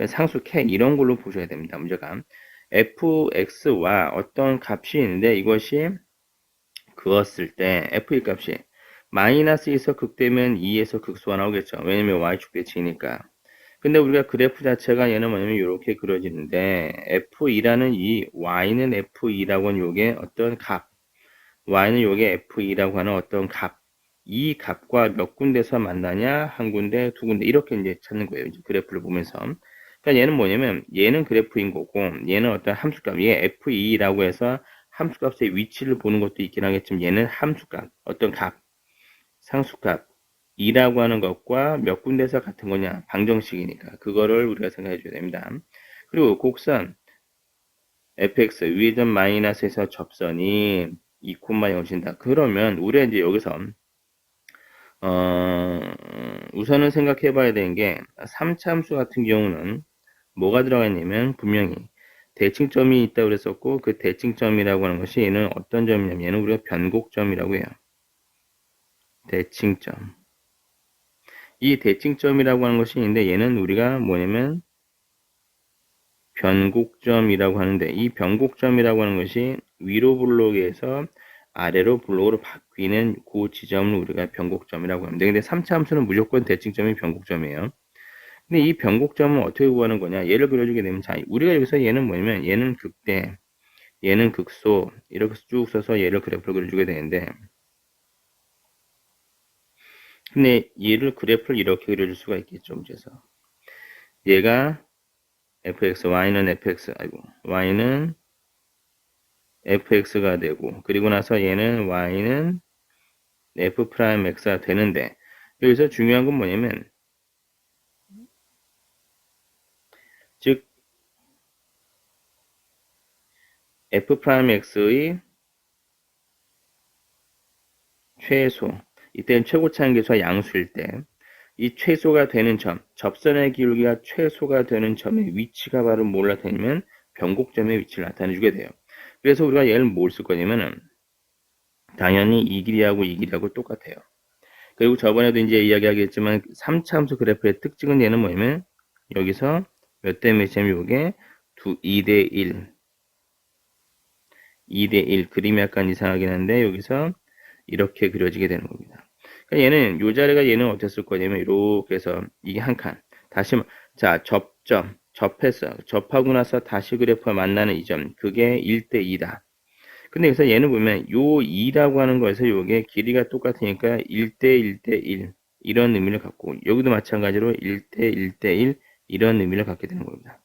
상수 k 이런 걸로 보셔야 됩니다. 문제가 fx와 어떤 값이 있는데 이것이 그었을 때 f2 값이 마이너스 2에서 극되면 2에서 극소가 나오겠죠. 왜냐면 y축 대칭이니까. 근데 우리가 그래프 자체가 얘는 뭐냐면 이렇게 그려지는데 f2라는 이 y는 f2라고 하는 요게 어떤 값 y는 요게 f2라고 하는 어떤 값 이 값과 몇 군데서 만나냐 한 군데 두 군데 이렇게 이제 찾는 거예요. 이제 그래프를 보면서 그러니까 얘는 뭐냐면 얘는 그래프인 거고 얘는 어떤 함수값 얘 f2라고 해서 함수값의 위치를 보는 것도 있긴 하겠지만 얘는 함수값 어떤 값 상수값 2라고 하는 것과 몇 군데서 같은 거냐 방정식이니까 그거를 우리가 생각해 줘야 됩니다. 그리고 곡선 fx 위의 점 마이너스에서 접선이 2,0 신다. 그러면 우리가 이제 여기서 우선은 생각해 봐야 되는 게 3차 함수 같은 경우는 뭐가 들어가 있냐면 분명히 대칭점이 있다고 그랬었고 그 대칭점이라고 하는 것이 얘는 어떤 점이냐면 얘는 우리가 변곡점이라고 해요. 대칭점. 이 대칭점이라고 하는 것이 있는데 얘는 우리가 뭐냐면 변곡점이라고 하는데 이 변곡점이라고 하는 것이 위로 블록에서 아래로 블록으로 바뀌는 그 지점을 우리가 변곡점이라고 합니다. 근데 3차 함수는 무조건 대칭점이 변곡점이에요. 근데 이 변곡점은 어떻게 구하는 거냐? 얘를 그려주게 되면 자, 우리가 여기서 얘는 뭐냐면 얘는 극대, 얘는 극소 이렇게 쭉 써서 얘를 그래프를 그려주게 되는데 근데 얘를 그래프를 이렇게 그려줄 수가 있겠죠. 문제에서 얘가 fx, y는 fx, y는 fx가 되고 그리고 나서 얘는 y는 f'x가 되는데 여기서 중요한 건 뭐냐면 즉 f'x의 최소 이때는 최고치 한계수와 양수일 때 이 최소가 되는 점 접선의 기울기가 최소가 되는 점의 위치가 바로 뭘 나타내면 변곡점의 위치를 나타내 주게 돼요. 그래서 우리가 얘를 뭘 쓸 거냐면은 당연히 이 길이하고 이 길이하고 똑같아요. 그리고 저번에도 이제 이야기하겠지만 3차 함수 그래프의 특징은 얘는 뭐냐면 여기서 몇 대 몇이냐면 요게 2대 1 2대 1 그림이 약간 이상하긴 한데 여기서 이렇게 그려지게 되는 겁니다. 그러니까 얘는 요 자리가 얘는 어떻게 쓸 거냐면 이렇게 해서 이게 한 칸 다시 자 접점 접했어 접하고 나서 다시 그래프가 만나는 이 점 그게 1대 2다. 근데 여기서 얘는 보면 요 2라고 하는 거에서 요게 길이가 똑같으니까 1대 1대 1 이런 의미를 갖고 여기도 마찬가지로 1대 1대 1 이런 의미를 갖게 되는 겁니다.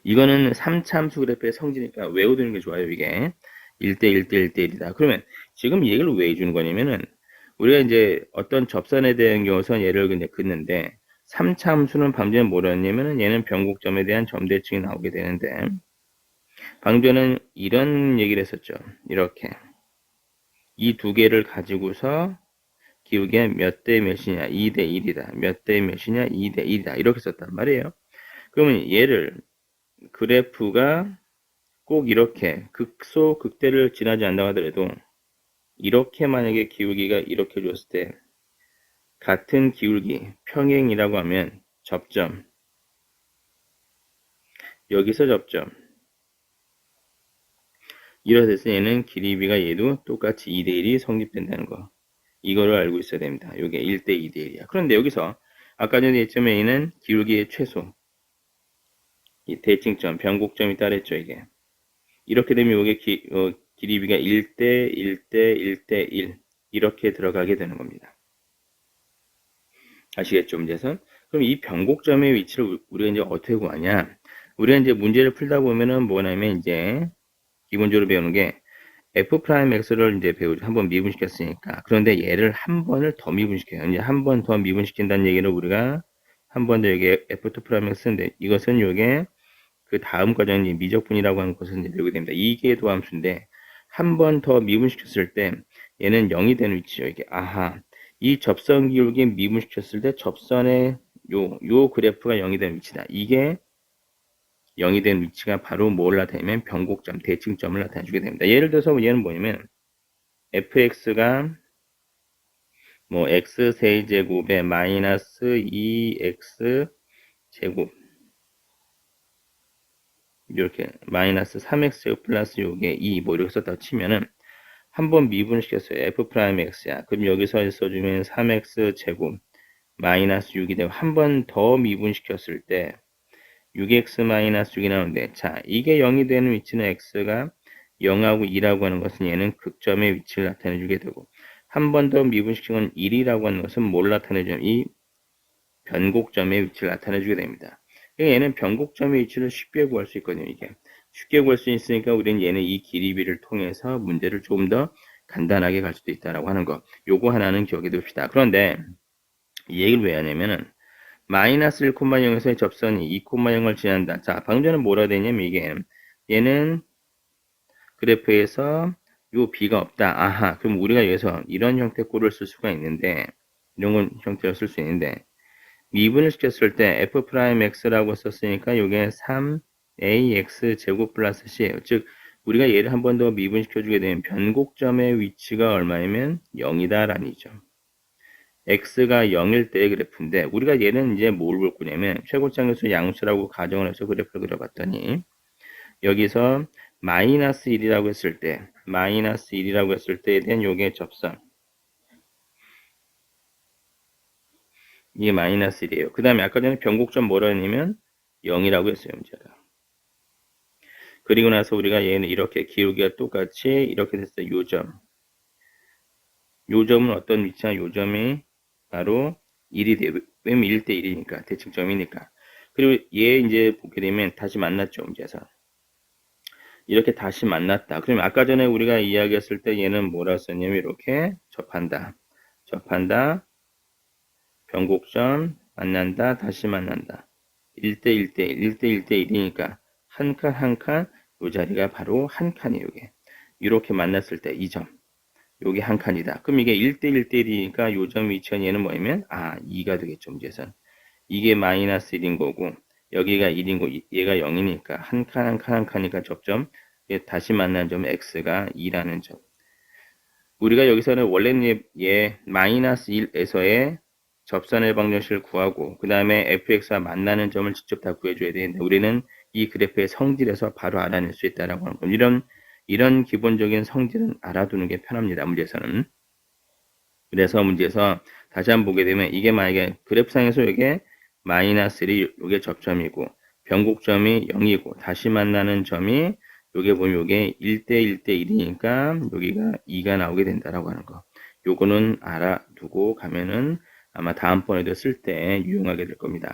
이거는 3차 함수 그래프의 성질이니까 외워두는 게 좋아요. 이게 1대 1대 1대 1이다. 그러면 지금 이 얘기를 왜 해주는 거냐면은 우리가 이제 어떤 접선에 대한 경우선 얘를 그냥 긋는데 3차 함수는 방금 뭐라 했냐면은 얘는 변곡점에 대한 점대칭이 나오게 되는데 방금 전에는 이런 얘기를 했었죠. 이렇게. 이 두 개를 가지고서 기울기가 몇 대 몇이냐, 2대 1이다. 몇 대 몇이냐, 2대 1이다. 이렇게 썼단 말이에요. 그러면 얘를 그래프가 꼭 이렇게 극소, 극대를 지나지 않는다고 하더라도 이렇게 만약에 기울기가 이렇게 줬을 때 같은 기울기, 평행이라고 하면 접점, 여기서 접점. 이래서 얘는 길이비가 얘도 똑같이 2대 1이 성립된다는 거. 이거를 알고 있어야 됩니다. 이게 1대 2대 1이야. 그런데 여기서 아까 전에 했지만 A는 기울기의 최소, 이 대칭점, 변곡점이 따르죠 이게. 이렇게 되면 이게 길이비가 1대 1대 1대 1 이렇게 들어가게 되는 겁니다. 아시겠죠, 문제에서? 그럼 이 변곡점의 위치를 우리가 이제 어떻게 구하냐? 우리가 이제 문제를 풀다 보면은 뭐냐면 이제 기본적으로 배우는 게 F'X를 이제 배우죠. 한번 미분시켰으니까. 그런데 얘를 한 번을 더 미분시켜요. 이제 한 번 더 미분시킨다는 얘기는 우리가 한 번 더 여기 F2'X인데 이것은 요게 그 다음 과정이 미적분이라고 하는 것을 이제 배우게 됩니다. 이게 도함수인데 한 번 더 미분시켰을 때 얘는 0이 되는 위치죠. 이게 아하. 이 접선 기울기 미분시켰을 때 접선의 요 그래프가 0이 되는 위치다. 이게 0이 된 위치가 바로 뭘 나타내면 변곡점, 대칭점을 나타내주게 됩니다. 예를 들어서 얘는 뭐냐면 fx가 뭐 x 세제곱에 마이너스 2x 제곱 이렇게 마이너스 3x 플러스 요게 2 뭐 이렇게 썼다고 치면은 한번 미분시켰어요. f'x야. 그럼 여기서 써주면 3x 제곱 마이너스 6이 되고 한 번 더 미분시켰을 때 6x-6이 나오는데 자 이게 0이 되는 위치는 x가 0하고 2라고 하는 것은 얘는 극점의 위치를 나타내 주게 되고 한 번 더 미분시킨 건 1이라고 하는 것은 뭘 나타내 주냐면 이 변곡점의 위치를 나타내 주게 됩니다. 그러니까 얘는 변곡점의 위치를 쉽게 구할 수 있거든요. 이게 쉽게 구할 수 있으니까 우리는 얘는 이 길이비를 통해서 문제를 조금 더 간단하게 갈 수도 있다라고 하는 거. 요거 하나는 기억해 둡시다. 그런데 이 얘기를 왜 하냐면은 마이너스 1,0에서의 접선이 2,0을 지난다. 자, 방금 전에 뭐라 되냐면 이게 얘는 그래프에서 요 b가 없다. 아하, 그럼 우리가 여기서 이런 형태 꼴을 쓸 수가 있는데 이런 형태로 쓸 수 있는데 미분을 시켰을 때 f'x라고 썼으니까 이게 3ax 제곱 플러스 c예요. 즉 우리가 얘를 한 번 더 미분시켜 주게 되면 변곡점의 위치가 얼마냐면 0이다 라는이죠. x가 0일 때의 그래프인데 우리가 얘는 이제 뭘 볼 거냐면 최고차항수 양수라고 가정을 해서 그래프를 그려봤더니 여기서 마이너스 1이라고 했을 때 마이너스 1이라고 했을 때에 대한 요게 접선 이게 마이너스 1이에요. 그 다음에 아까 전에 변곡점 뭐라 했냐면 0이라고 했어요. 문제가. 그리고 나서 우리가 얘는 이렇게 기울기가 똑같이 이렇게 됐어요. 요점. 요점은 어떤 위치냐? 요점이 바로 1이 돼요. 왜냐면 1대 1이니까 대칭점이니까. 그리고 얘 이제 보게 되면 다시 만났죠. 문제에서. 이렇게 다시 만났다. 그러면 아까 전에 우리가 이야기했을 때 얘는 뭐라 썼냐면 이렇게 접한다. 접한다. 변곡점 만난다. 다시 만난다. 1대 1대 1, 1대 1대 1이니까 한 칸 한 칸 이 자리가 바로 한 칸이에요. 이게. 이렇게 만났을 때 이 점. 요게 한 칸이다. 그럼 이게 1대 1대 1이니까 요 점 위치한 얘는 뭐냐면 2가 되겠죠. 문제에서. 이게 마이너스 1인 거고 여기가 1인 거고 얘가 0이니까 한 칸 한 칸 한 칸이니까 접점 다시 만난 점 x가 2라는 점. 우리가 여기서는 원래는 얘 마이너스 1에서의 접선의 방정식을 구하고 그 다음에 fx와 만나는 점을 직접 다 구해줘야 되는데 우리는 이 그래프의 성질에서 바로 알아낼 수 있다라고 하는 겁니다. 이런 기본적인 성질은 알아두는 게 편합니다. 문제에서는. 그래서 문제에서 다시 한번 보게 되면 이게 만약에 그래프상에서 이게 마이너스 1이 요게 접점이고 변곡점이 0이고 다시 만나는 점이 요게 보면 요게 1대 1대 1이니까 여기가 2가 나오게 된다라고 하는 거. 요거는 알아두고 가면은 아마 다음번에도 쓸 때 유용하게 될 겁니다.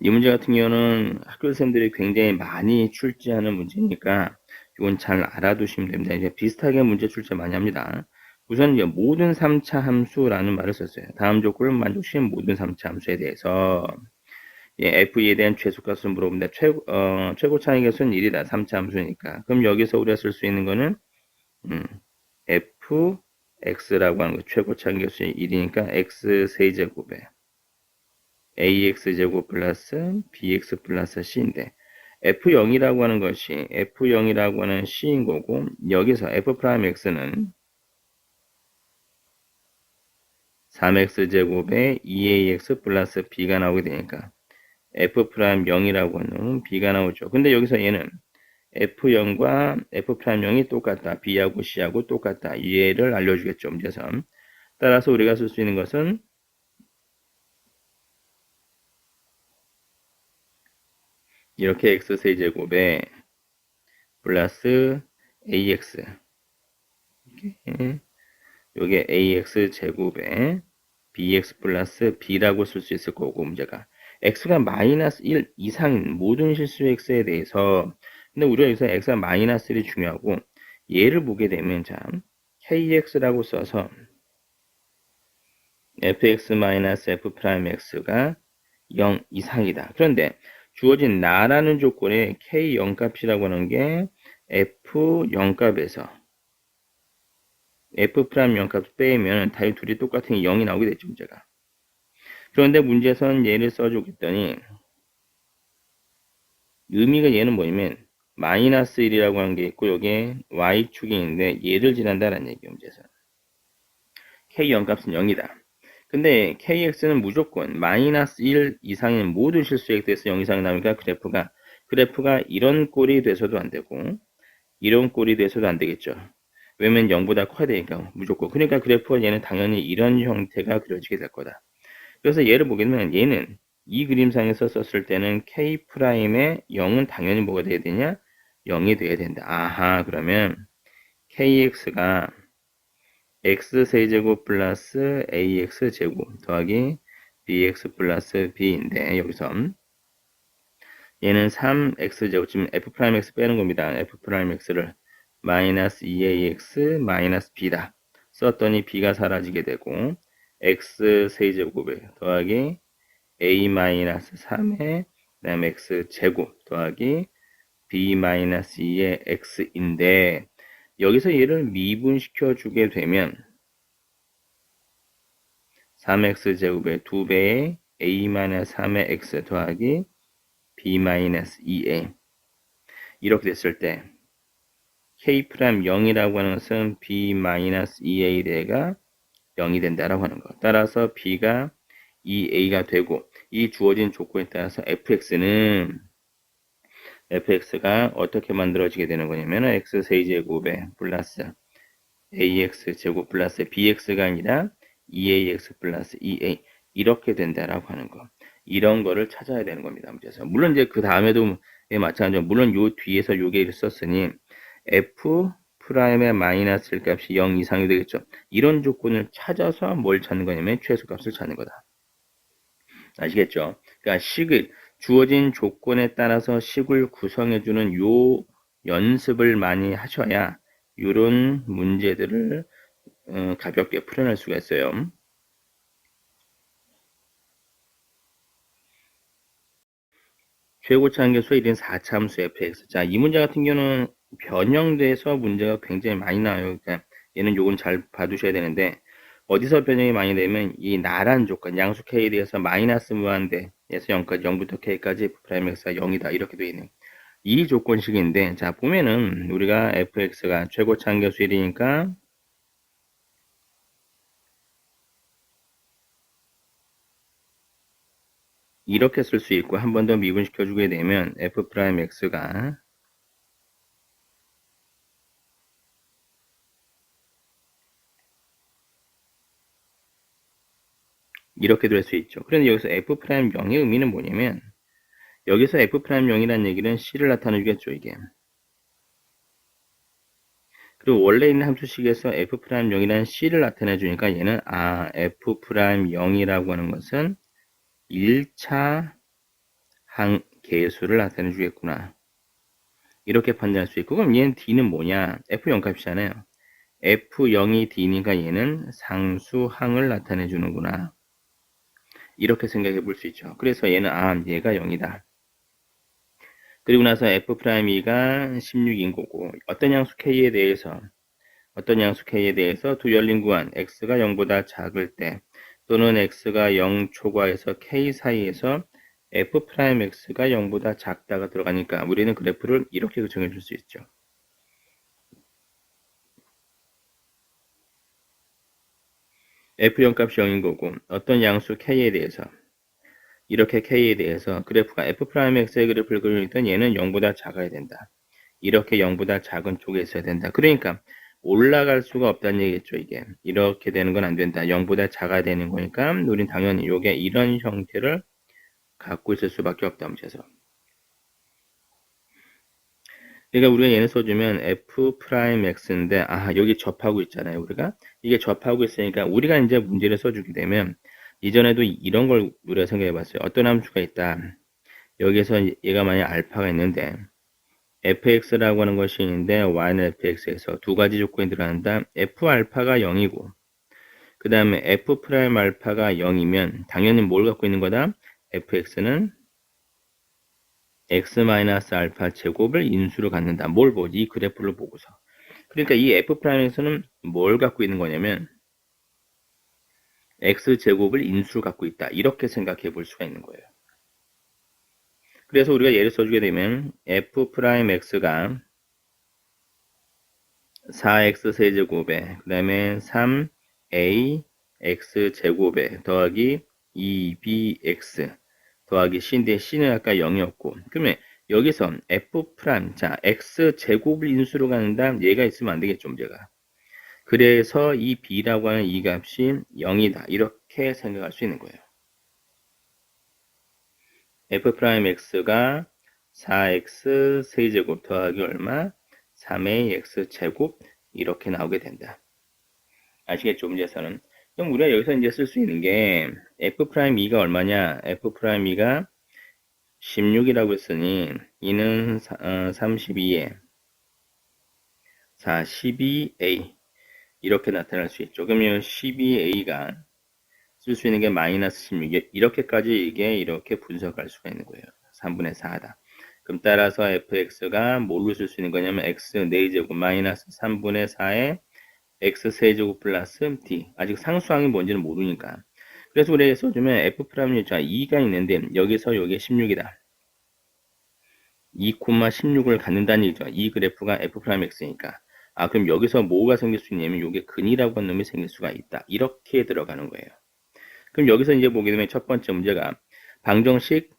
이 문제 같은 경우는 학교생들이 굉장히 많이 출제하는 문제니까 이건 잘 알아두시면 됩니다. 이제 비슷하게 문제 출제 많이 합니다. 우선 이제 모든 3차 함수라는 말을 썼어요. 다음 조건을 만족시키는 모든 3차 함수에 대해서 f2에 대한 최소값을 물어본다. 최고 차이 값은 1이다. 3차 함수니까. 그럼 여기서 우리가 쓸 수 있는 거는 fx라고 하는 거. 최고 차이 값이 1이니까 x 세제곱에 ax제곱 플러스 bx 플러스 c인데 f0이라고 하는 것이 f0이라고 하는 c인 거고 여기서 f'x는 3x제곱에 2ax 플러스 b가 나오게 되니까 f'0이라고 하는 b가 나오죠. 근데 여기서 얘는 f0과 f'0이 똑같다. b하고 c하고 똑같다. 얘를 알려주겠죠. 문제에서. 따라서 우리가 쓸 수 있는 것은 이렇게 x세제곱에 플러스 ax 요게 ax제곱에 bx 플러스 b라고 쓸 수 있을 거고 문제가 x가 마이너스 1 이상인 모든 실수 x에 대해서 근데 우리가 여기서 x가 마이너스 1이 중요하고 얘를 보게 되면 자 kx라고 써서 fx 마이너스 f'x가 0 이상이다. 그런데 주어진 나라는 조건에 k0 값이라고 하는 게 f0 값에서 f'0 값 빼면 다이 둘이 똑같은 0이 나오게 됐죠, 문제가. 그런데 문제에서는 얘를 써주겠더니 의미가 얘는 뭐냐면 마이너스 1이라고 하는 게 있고 여기에 y축이 있는데 얘를 지난다는 얘기예요, 문제에서. k0 값은 0이다. 근데 kx는 무조건 마이너스 1 이상인 모든 실수 x에서 0 이상이 나오니까 그래프가 이런 꼴이 돼서도 안 되고 이런 꼴이 돼서도 안 되겠죠. 왜냐면 0보다 커야 되니까 무조건. 그러니까 그래프가 얘는 당연히 이런 형태가 그려지게 될 거다. 그래서 얘를 보게 되면 얘는 이 그림상에서 썼을 때는 K'의 0은 당연히 뭐가 돼야 되냐? 0이 돼야 된다. 아하, 그러면 KX가 X세제곱 플러스 AX제곱 더하기 BX 플러스 B인데 여기서 얘는 3X제곱 지금 F'X 빼는 겁니다. F'X를 마이너스 2AX 마이너스 B다. 썼더니 B가 사라지게 되고 X세제곱에 더하기 A 마이너스 3에 그 다음에 X제곱 더하기 B 마이너스 2의 X인데 여기서 얘를 미분시켜 주게 되면 3X제곱의 2배의 A 마이너스 3의 X 더하기 B 마이너스 2A 이렇게 됐을 때 K'0이라고 하는 것은 B 마이너스 2A가 0이 된다라고 하는 것. 따라서 B가 2A가 되고 이 주어진 조건에 따라서 fx가 어떻게 만들어지게 되는 거냐면 x세제곱에 플러스 ax제곱 플러스 bx가 아니라 2ax 플러스 2a 이렇게 된다라고 하는 거. 이런 거를 찾아야 되는 겁니다. 문제에서. 물론 이제 그 다음에도 마찬가지로 물론 요 뒤에서 요게 썼으니 f 프라임의 마이너스 1 값이 0 이상이 되겠죠. 이런 조건을 찾아서 뭘 찾는 거냐면 최소값을 찾는 거다. 아시겠죠? 그러니까 식을 주어진 조건에 따라서 식을 구성해주는 요 연습을 많이 하셔야 이런 문제들을 가볍게 풀어낼 수가 있어요. 최고차 함수의 1인 4차 함수 fx. 자, 이 문제 같은 경우는 변형돼서 문제가 굉장히 많이 나와요. 그러니까 얘는 요건 잘 봐두셔야 되는데 어디서 변형이 많이 되면 이 나란 조건, 양수 k에 대해서 마이너스 무한대에서 0까지, 0부터 k까지 f'x가 0이다 이렇게 되어 있는 이 조건식인데 자 보면은 우리가 fx가 최고차 함수 1이니까 이렇게 쓸 수 있고 한 번 더 미분시켜 주게 되면 f'x가 이렇게 될 수 있죠. 그런데 여기서 f'0의 의미는 뭐냐면 여기서 f'0이라는 얘기는 c를 나타내주겠죠, 이게. 그리고 원래 있는 함수식에서 f'0이라는 c를 나타내주니까 얘는 f'0이라고 하는 것은 1차 항계수를 나타내주겠구나. 이렇게 판단할 수 있고 그럼 얘는 d는 뭐냐? f0 값이잖아요. f0이 d니까 얘는 상수항을 나타내주는구나. 이렇게 생각해 볼 수 있죠. 그래서 얘는 얘가 0이다. 그리고 나서 F'E가 16인 거고 어떤 양수 K에 대해서 두 열린 구간 X가 0보다 작을 때 또는 X가 0 초과해서 K 사이에서 F'X가 0보다 작다가 들어가니까 우리는 그래프를 이렇게 정해 줄 수 있죠. F0 값이 0인 거고 어떤 양수 K에 대해서 이렇게 K에 대해서 그래프가 F'X의 그래프를 그릴 때 얘는 0보다 작아야 된다. 이렇게 0보다 작은 쪽에 있어야 된다. 그러니까 올라갈 수가 없다는 얘기겠죠. 이게 이렇게 되는 건 안 된다. 0보다 작아야 되는 거니까 우린 당연히 이게 이런 형태를 갖고 있을 수밖에 없다. 문제에서. 그러니까 우리가 얘는 써주면 F'X인데 여기 접하고 있잖아요. 우리가 이게 접하고 있으니까 우리가 이제 문제를 써주게 되면 이전에도 이런 걸 우리가 생각해 봤어요. 어떤 함수가 있다. 여기서 얘가 만약 알파가 있는데 fx라고 하는 것이 있는데 y는 fx에서 두 가지 조건이 들어간다. f알파가 0이고 그 다음에 f'알파가 0이면 당연히 뭘 갖고 있는 거다? fx는 x-알파 제곱을 인수로 갖는다. 뭘 보지? 이 그래프를 보고서. 그러니까 이 f'에서는 뭘 갖고 있는 거냐면 x제곱을 인수로 갖고 있다. 이렇게 생각해 볼 수가 있는 거예요. 그래서 우리가 예를 써주게 되면 f'x가 4x 세제곱에 그 다음에 3ax 제곱에 더하기 2bx 더하기 c인데 c는 아까 0이었고 그러면 여기서 f 프라임 자 x 제곱을 인수로 가는다 얘가 있으면 안 되겠죠 문제가. 그래서 이 b라고 하는 이 값이 0이다 이렇게 생각할 수 있는 거예요. f 프라임 x가 4x 세제곱 더하기 얼마? 3ax 제곱 이렇게 나오게 된다. 아시겠죠? 문제에서는. 그럼 우리가 여기서 이제 쓸 수 있는 게 F'E가 얼마냐? F'E가 16이라고 했으니 이는 32에 12a 이렇게 나타날 수 있죠. 그러면 12a가 쓸 수 있는 게 마이너스 16 이렇게까지 이게 이렇게 분석할 수가 있는 거예요. 3분의 4다. 그럼 따라서 fx가 뭘로 쓸 수 있는 거냐면 x 4제곱 마이너스 3분의 4에 x 세제곱 플러스 d 아직 상수항이 뭔지는 모르니까 그래서 우리가 써주면 f 프라임 2가 있는데 여기서 여기 16이다 2,16을 갖는다는 얘기죠. 이 그래프가 f 프라임 x니까 그럼 여기서 뭐가 생길 수 있냐면 이게 근이라고 하는 놈이 생길 수가 있다 이렇게 들어가는 거예요. 그럼 여기서 이제 보게 되면 첫 번째 문제가 방정식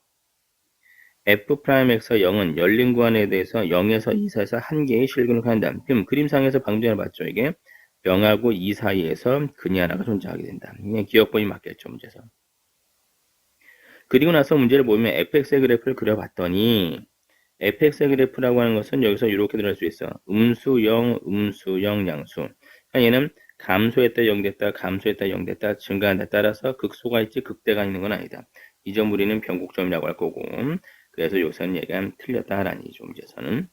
f'x가 0은 열린 구간에 대해서 0에서 2 사이에서 한 개의 실근을 갖는다. 그럼 그림상에서 방정을 봤죠. 이게 0하고 2 사이에서 근이 하나가 존재하게 된다. 그냥 기억법이 맞겠죠. 문제에서. 그리고 나서 문제를 보면 fx의 그래프를 그려봤더니 fx의 그래프라고 하는 것은 여기서 이렇게 들어갈 수 있어. 음수 0, 음수 0, 양수. 그러니까 얘는 감소했다 0 됐다 감소했다 0 됐다 증가한다 따라서 극소가 있지 극대가 있는 건 아니다. 이 점 우리는 변곡점이라고 할 거고 그래서 여기서는 얘가 틀렸다라는 이죠. 문제에서는.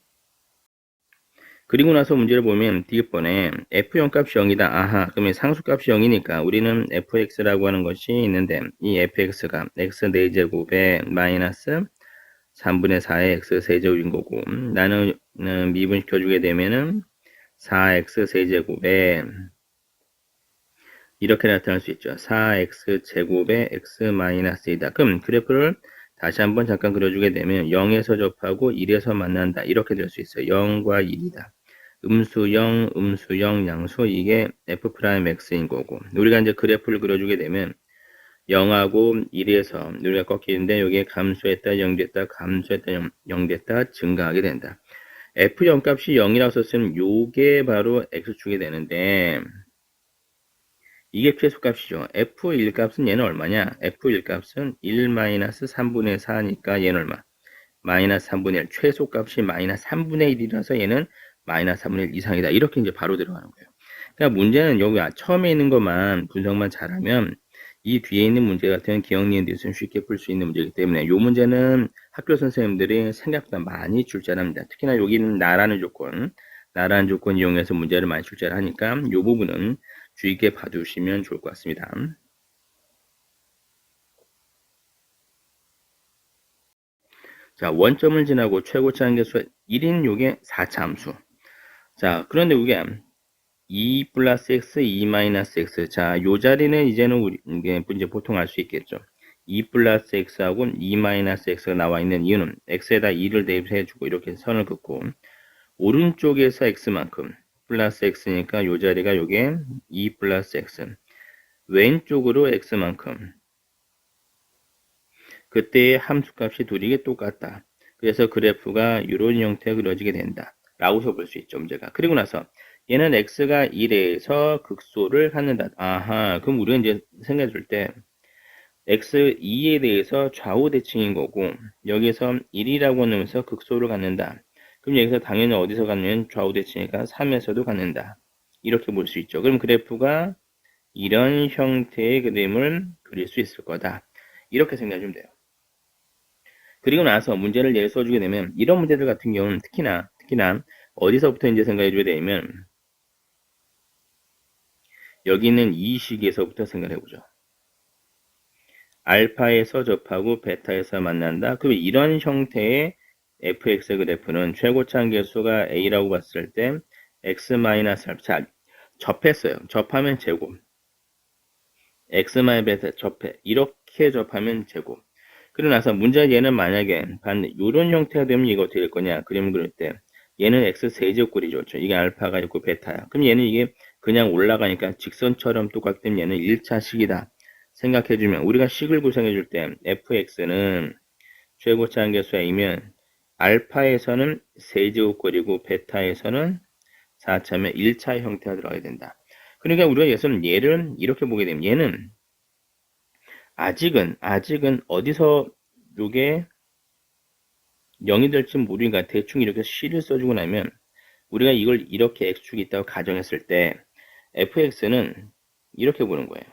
그리고 나서 문제를 보면 뒤번에 f0 값이 0이다. 그러면 상수값이 0이니까 우리는 fx라고 하는 것이 있는데 이 fx가 x 4제곱에 마이너스 3분의 4의 x 세제곱인 거고 나는 미분시켜주게 되면은 4x 세제곱에 이렇게 나타날 수 있죠. 4x 제곱에 x 마이너스 2다. 그럼 그래프를 다시 한번 잠깐 그려주게 되면 0에서 접하고 1에서 만난다. 이렇게 될 수 있어요. 0과 1이다. 음수 0, 음수 0, 양수 이게 f'x인 거고 우리가 이제 그래프를 그려주게 되면 0하고 1에서 우리가 꺾이는데 여기에 감소했다 0 됐다 감소했다 0 됐다 증가하게 된다. f0 값이 0이라고 썼으면 요게 바로 x축이 되는데 이게 최소값이죠. f1 값은 얘는 얼마냐? f1 값은 1-3분의 4니까 얘는 얼마? 마이너스 3분의 1. 최소값이 마이너스 3분의 1이라서 얘는 마이너스 3분의 1 이상이다. 이렇게 이제 바로 들어가는 거예요. 그러니까 문제는 여기 처음에 있는 것만 분석만 잘하면 이 뒤에 있는 문제 같은 기억 니은들은 쉽게 풀 수 있는 문제이기 때문에 이 문제는 학교 선생님들이 생각보다 많이 출제합니다. 특히나 여기는 나라는 조건 이용해서 문제를 많이 출제를 하니까 이 부분은 주의 있게 봐주시면 좋을 것 같습니다. 자, 원점을 지나고 최고치 한계수 1인 요게 4차 함수. 자, 그런데 이게 2 플러스 x, 2 마이너스 x. 자, 요 자리는 이제는 이게 이제 보통 알 수 있겠죠. 2 플러스 x하고 2 마이너스 x가 나와 있는 이유는 x에다 2를 대입해주고 이렇게 선을 긋고 오른쪽에서 x만큼 플러스 x니까 요 자리가 요게 2 플러스 x. 왼쪽으로 x만큼. 그때의 함수값이 둘이 똑같다. 그래서 그래프가 이런 형태가 그려지게 된다. 라고 볼 수 있죠, 문제가. 그리고 나서 얘는 x가 1에서 극소를 갖는다. 아하, 그럼 우리가 이제 생각해 줄 때 x 2에 대해서 좌우 대칭인 거고 여기서 1이라고 하면서 극소를 갖는다. 그럼 여기서 당연히 어디서 갖는 좌우 대칭이니까 3에서도 갖는다. 이렇게 볼 수 있죠. 그럼 그래프가 이런 형태의 그림을 그릴 수 있을 거다. 이렇게 생각해 주면 돼요. 그리고 나서 문제를 예를 써주게 되면 이런 문제들 같은 경우는 특히나 어디서부터 이제 생각해 줘야 되냐면 여기 있는 이 시기에서부터 생각해 보죠. 알파에서 접하고 베타에서 만난다. 그럼 이런 형태의 fx 그래프는 최고치 한계수가 a라고 봤을 때 x-알파. 자, 접했어요. 접하면 제곱. x-베타 접해. 이렇게 접하면 제곱. 그러고 나서 문제 얘는 만약에 이런 형태가 되면 이거 어떻게 될 거냐? 그림 그릴 때 얘는 x 세제곱꼴이죠. 그렇죠? 이게 알파가 있고 베타야. 그럼 얘는 이게 그냥 올라가니까 직선처럼 똑같기 때문에 얘는 1차식이다. 생각해주면 우리가 식을 구성해 줄 때 fx는 최고치 한계수 a면 알파에서는 세제곱꼴이고 베타에서는 4차면 1차 형태가 들어가야 된다. 그러니까 우리가 예서는 얘를 이렇게 보게 되면 얘는 아직은 어디서 요게 0이 될지 모르니까 대충 이렇게 C를 써주고 나면 우리가 이걸 이렇게 X축이 있다고 가정했을 때 fx는 이렇게 보는 거예요.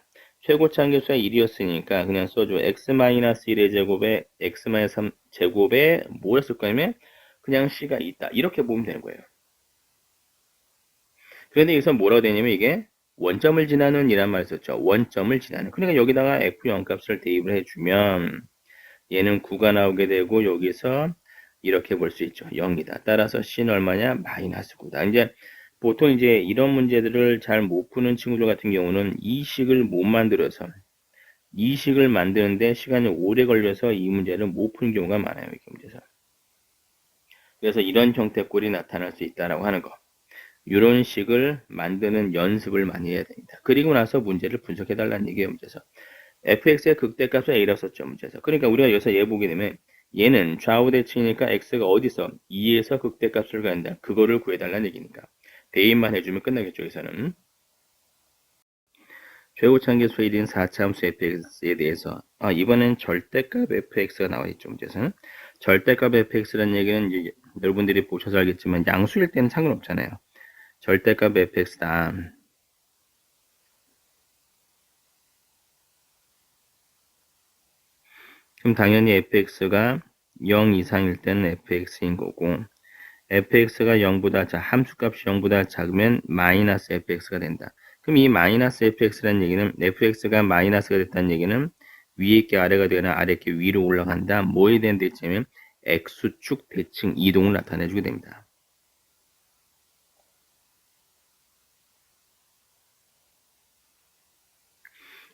최고치 한계수가 1이었으니까 그냥 써줘. x-1의 제곱에 x-3 제곱에 뭐를 쓸 거냐면 그냥 C가 있다. 이렇게 보면 되는 거예요. 그런데 여기서 뭐라고 되냐면 이게 원점을 지나는 이란 말을 썼죠. 원점을 지나는. 그러니까 여기다가 f0 값을 대입을 해주면 얘는 9가 나오게 되고 여기서 이렇게 볼 수 있죠. 0이다. 따라서 C는 얼마냐? 마이너스 9다. 이제 보통 이제 이런 문제들을 잘 못 푸는 친구들 같은 경우는 이 식을 못 만들어서 이 식을 만드는데 시간이 오래 걸려서 이 문제를 못 푸는 경우가 많아요. 이렇게 문제에서. 그래서 이런 형태 꼴이 나타날 수 있다라고 하는 거. 이런 식을 만드는 연습을 많이 해야 됩니다. 그리고 나서 문제를 분석해 달라는 얘기예요. 문제에서. fx의 극대값은 a라고 썼죠. 문제에서. 그러니까 우리가 여기서 얘 보게 되면 얘는 좌우 대칭이니까 x가 어디서 2에서 극대값을 갖는다. 그거를 구해달라는 얘기니까. 대입만 해주면 끝나겠죠. 여기서는. 최고치 한계수의 1인 4차 함수 fx에 대해서 이번엔 절대값 fx가 나와 있죠. 문제에서는. 절대값 fx라는 얘기는 이제 여러분들이 보셔서 알겠지만 양수일 때는 상관없잖아요. 절대값 fx다. 그럼 당연히 fx가 0 이상일 때는 fx인 거고 fx가 0보다 함수값이 0보다 작으면 마이너스 fx가 된다. 그럼 이 마이너스 fx라는 얘기는 fx가 마이너스가 됐다는 얘기는 위에 게 아래가 되거나 아래 게 위로 올라간다. 뭐에 대한 대칭이면 x축 대칭 이동을 나타내주게 됩니다.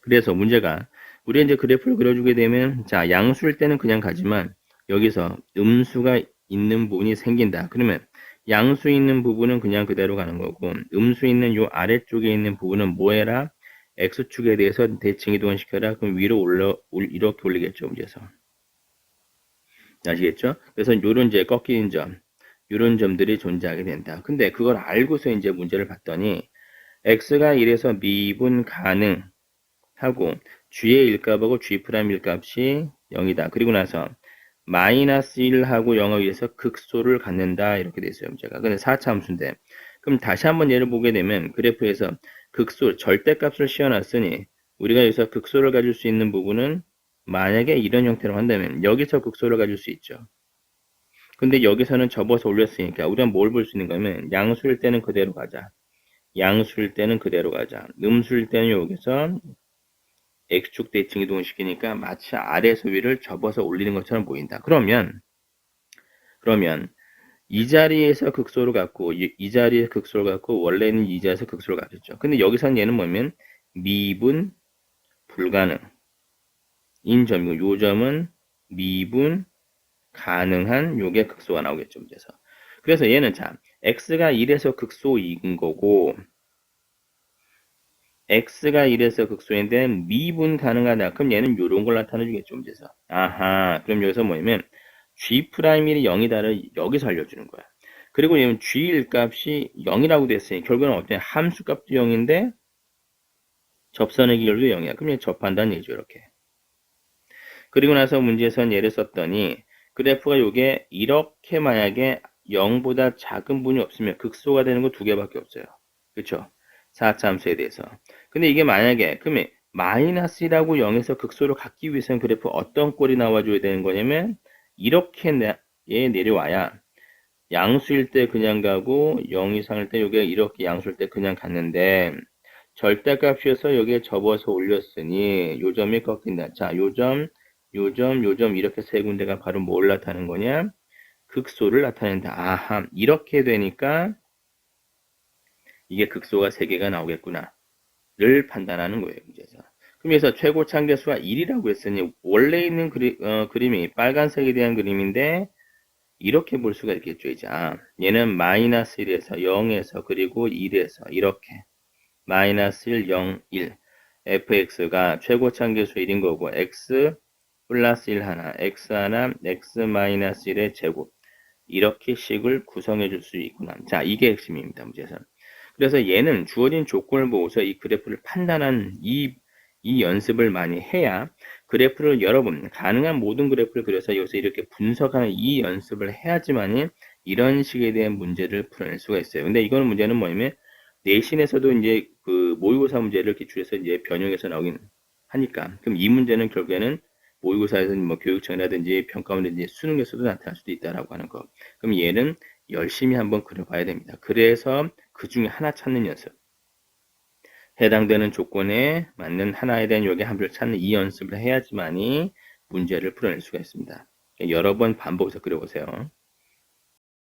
그래서 문제가 우리가 이제 그래프를 그려주게 되면 양수일 때는 그냥 가지만 여기서 음수가 있는 부분이 생긴다. 그러면 양수 있는 부분은 그냥 그대로 가는 거고 음수 있는 요 아래쪽에 있는 부분은 뭐 해라? x축에 대해서 대칭 이동을 시켜라. 그럼 위로 이렇게 올리겠죠. 문제에서. 아시겠죠? 그래서 요런 이제 꺾이는 점, 요런 점들이 존재하게 된다. 근데 그걸 알고서 이제 문제를 봤더니 x가 1에서 미분 가능 하고 g의 일값하고 g' 일값이 0이다. 그리고 나서 마이너스 1하고 0에 의해서 극소를 갖는다. 이렇게 돼 있어요. 문제가. 근데 4차 함수인데 그럼 다시 한번 예를 보게 되면 그래프에서 극소 절대값을 씌워놨으니 우리가 여기서 극소를 가질 수 있는 부분은 만약에 이런 형태로 한다면 여기서 극소를 가질 수 있죠. 근데 여기서는 접어서 올렸으니까 우리가 뭘 볼 수 있는 거면 양수일 때는 그대로 가자. 양수일 때는 그대로 가자. 음수일 때는 여기서 X축 대칭 이동을 시키니까 마치 아래에서 위를 접어서 올리는 것처럼 보인다. 그러면 그러면 이 자리에서 극소를 갖고 이 자리에 극소를 갖고 원래는 이 자리에서 극소를 갖겠죠. 근데 여기서는 얘는 뭐냐면 미분 불가능 인 점이고 요 점은 미분 가능한 요게 극소가 나오겠죠. 그래서 얘는 자 x가 1에서 극소 2인 거고 x가 1에서 극소인데 미분 가능하다. 그럼 얘는 요런 걸 나타내 주겠죠. 아하. 그럼 여기서 뭐냐면 g'1이 0이다를 여기서 알려주는 거야. 그리고 얘는 g1 값이 0이라고 됐으니 결국은 어때? 함수 값도 0인데 접선의 기울도 0이야. 그럼 얘 접한다는 얘기죠. 이렇게. 그리고 나서 문제에선 얘를 썼더니 그래프가 요게 이렇게 만약에 0보다 작은 분이 없으면 극소가 되는 거 두 개밖에 없어요. 그쵸? 4차함수에 대해서. 근데 이게 만약에 그러면 마이너스 1하고 0에서 극소를 갖기 위해서는 그래프 어떤 꼴이 나와줘야 되는 거냐면 이렇게 얘 내려와야 양수일 때 그냥 가고 0 이상일 때 요게 이렇게 양수일 때 그냥 갔는데 절대값이어서 여기에 접어서 올렸으니 요 점이 꺾인다. 자, 요 점, 요 점, 요 점 이렇게 세 군데가 바로 뭘 나타내는 거냐? 극소를 나타낸다. 아하, 이렇게 되니까 이게 극소가 3개가 나오겠구나. 를 판단하는 거예요. 문제에서. 그럼 여기서 최고 참개수가 1이라고 했으니 원래 있는 그림이 빨간색에 대한 그림인데 이렇게 볼 수가 있겠죠. 이제 얘는 마이너스 1에서 0에서 그리고 1에서 이렇게 마이너스 1, 0, 1 fx가 최고 참개수 1인 거고 x 플러스 1 하나 x 하나 x 마이너스 1의 제곱 이렇게 식을 구성해 줄 수 있구나. 자, 이게 핵심입니다. 문제에서. 그래서 얘는 주어진 조건을 보고서 이 그래프를 판단한 이 연습을 많이 해야 그래프를 여러분 가능한 모든 그래프를 그려서 여기서 이렇게 분석하는 이 연습을 해야지만이 이런 식에 대한 문제를 풀어낼 수가 있어요. 근데 이거는 문제는 뭐냐면 내신에서도 이제 그 모의고사 문제를 기출해서 이제 변형해서 나오긴 하니까 그럼 이 문제는 결국에는 모의고사에서 뭐 교육청이라든지 평가원이든지 수능에서도 나타날 수도 있다라고 하는 거. 그럼 얘는 열심히 한번 그려봐야 됩니다. 그래서 그 중에 하나 찾는 연습. 해당되는 조건에 맞는 하나에 대한 요게 함수를 찾는 이 연습을 해야지만이 문제를 풀어낼 수가 있습니다. 여러 번 반복해서 그려보세요.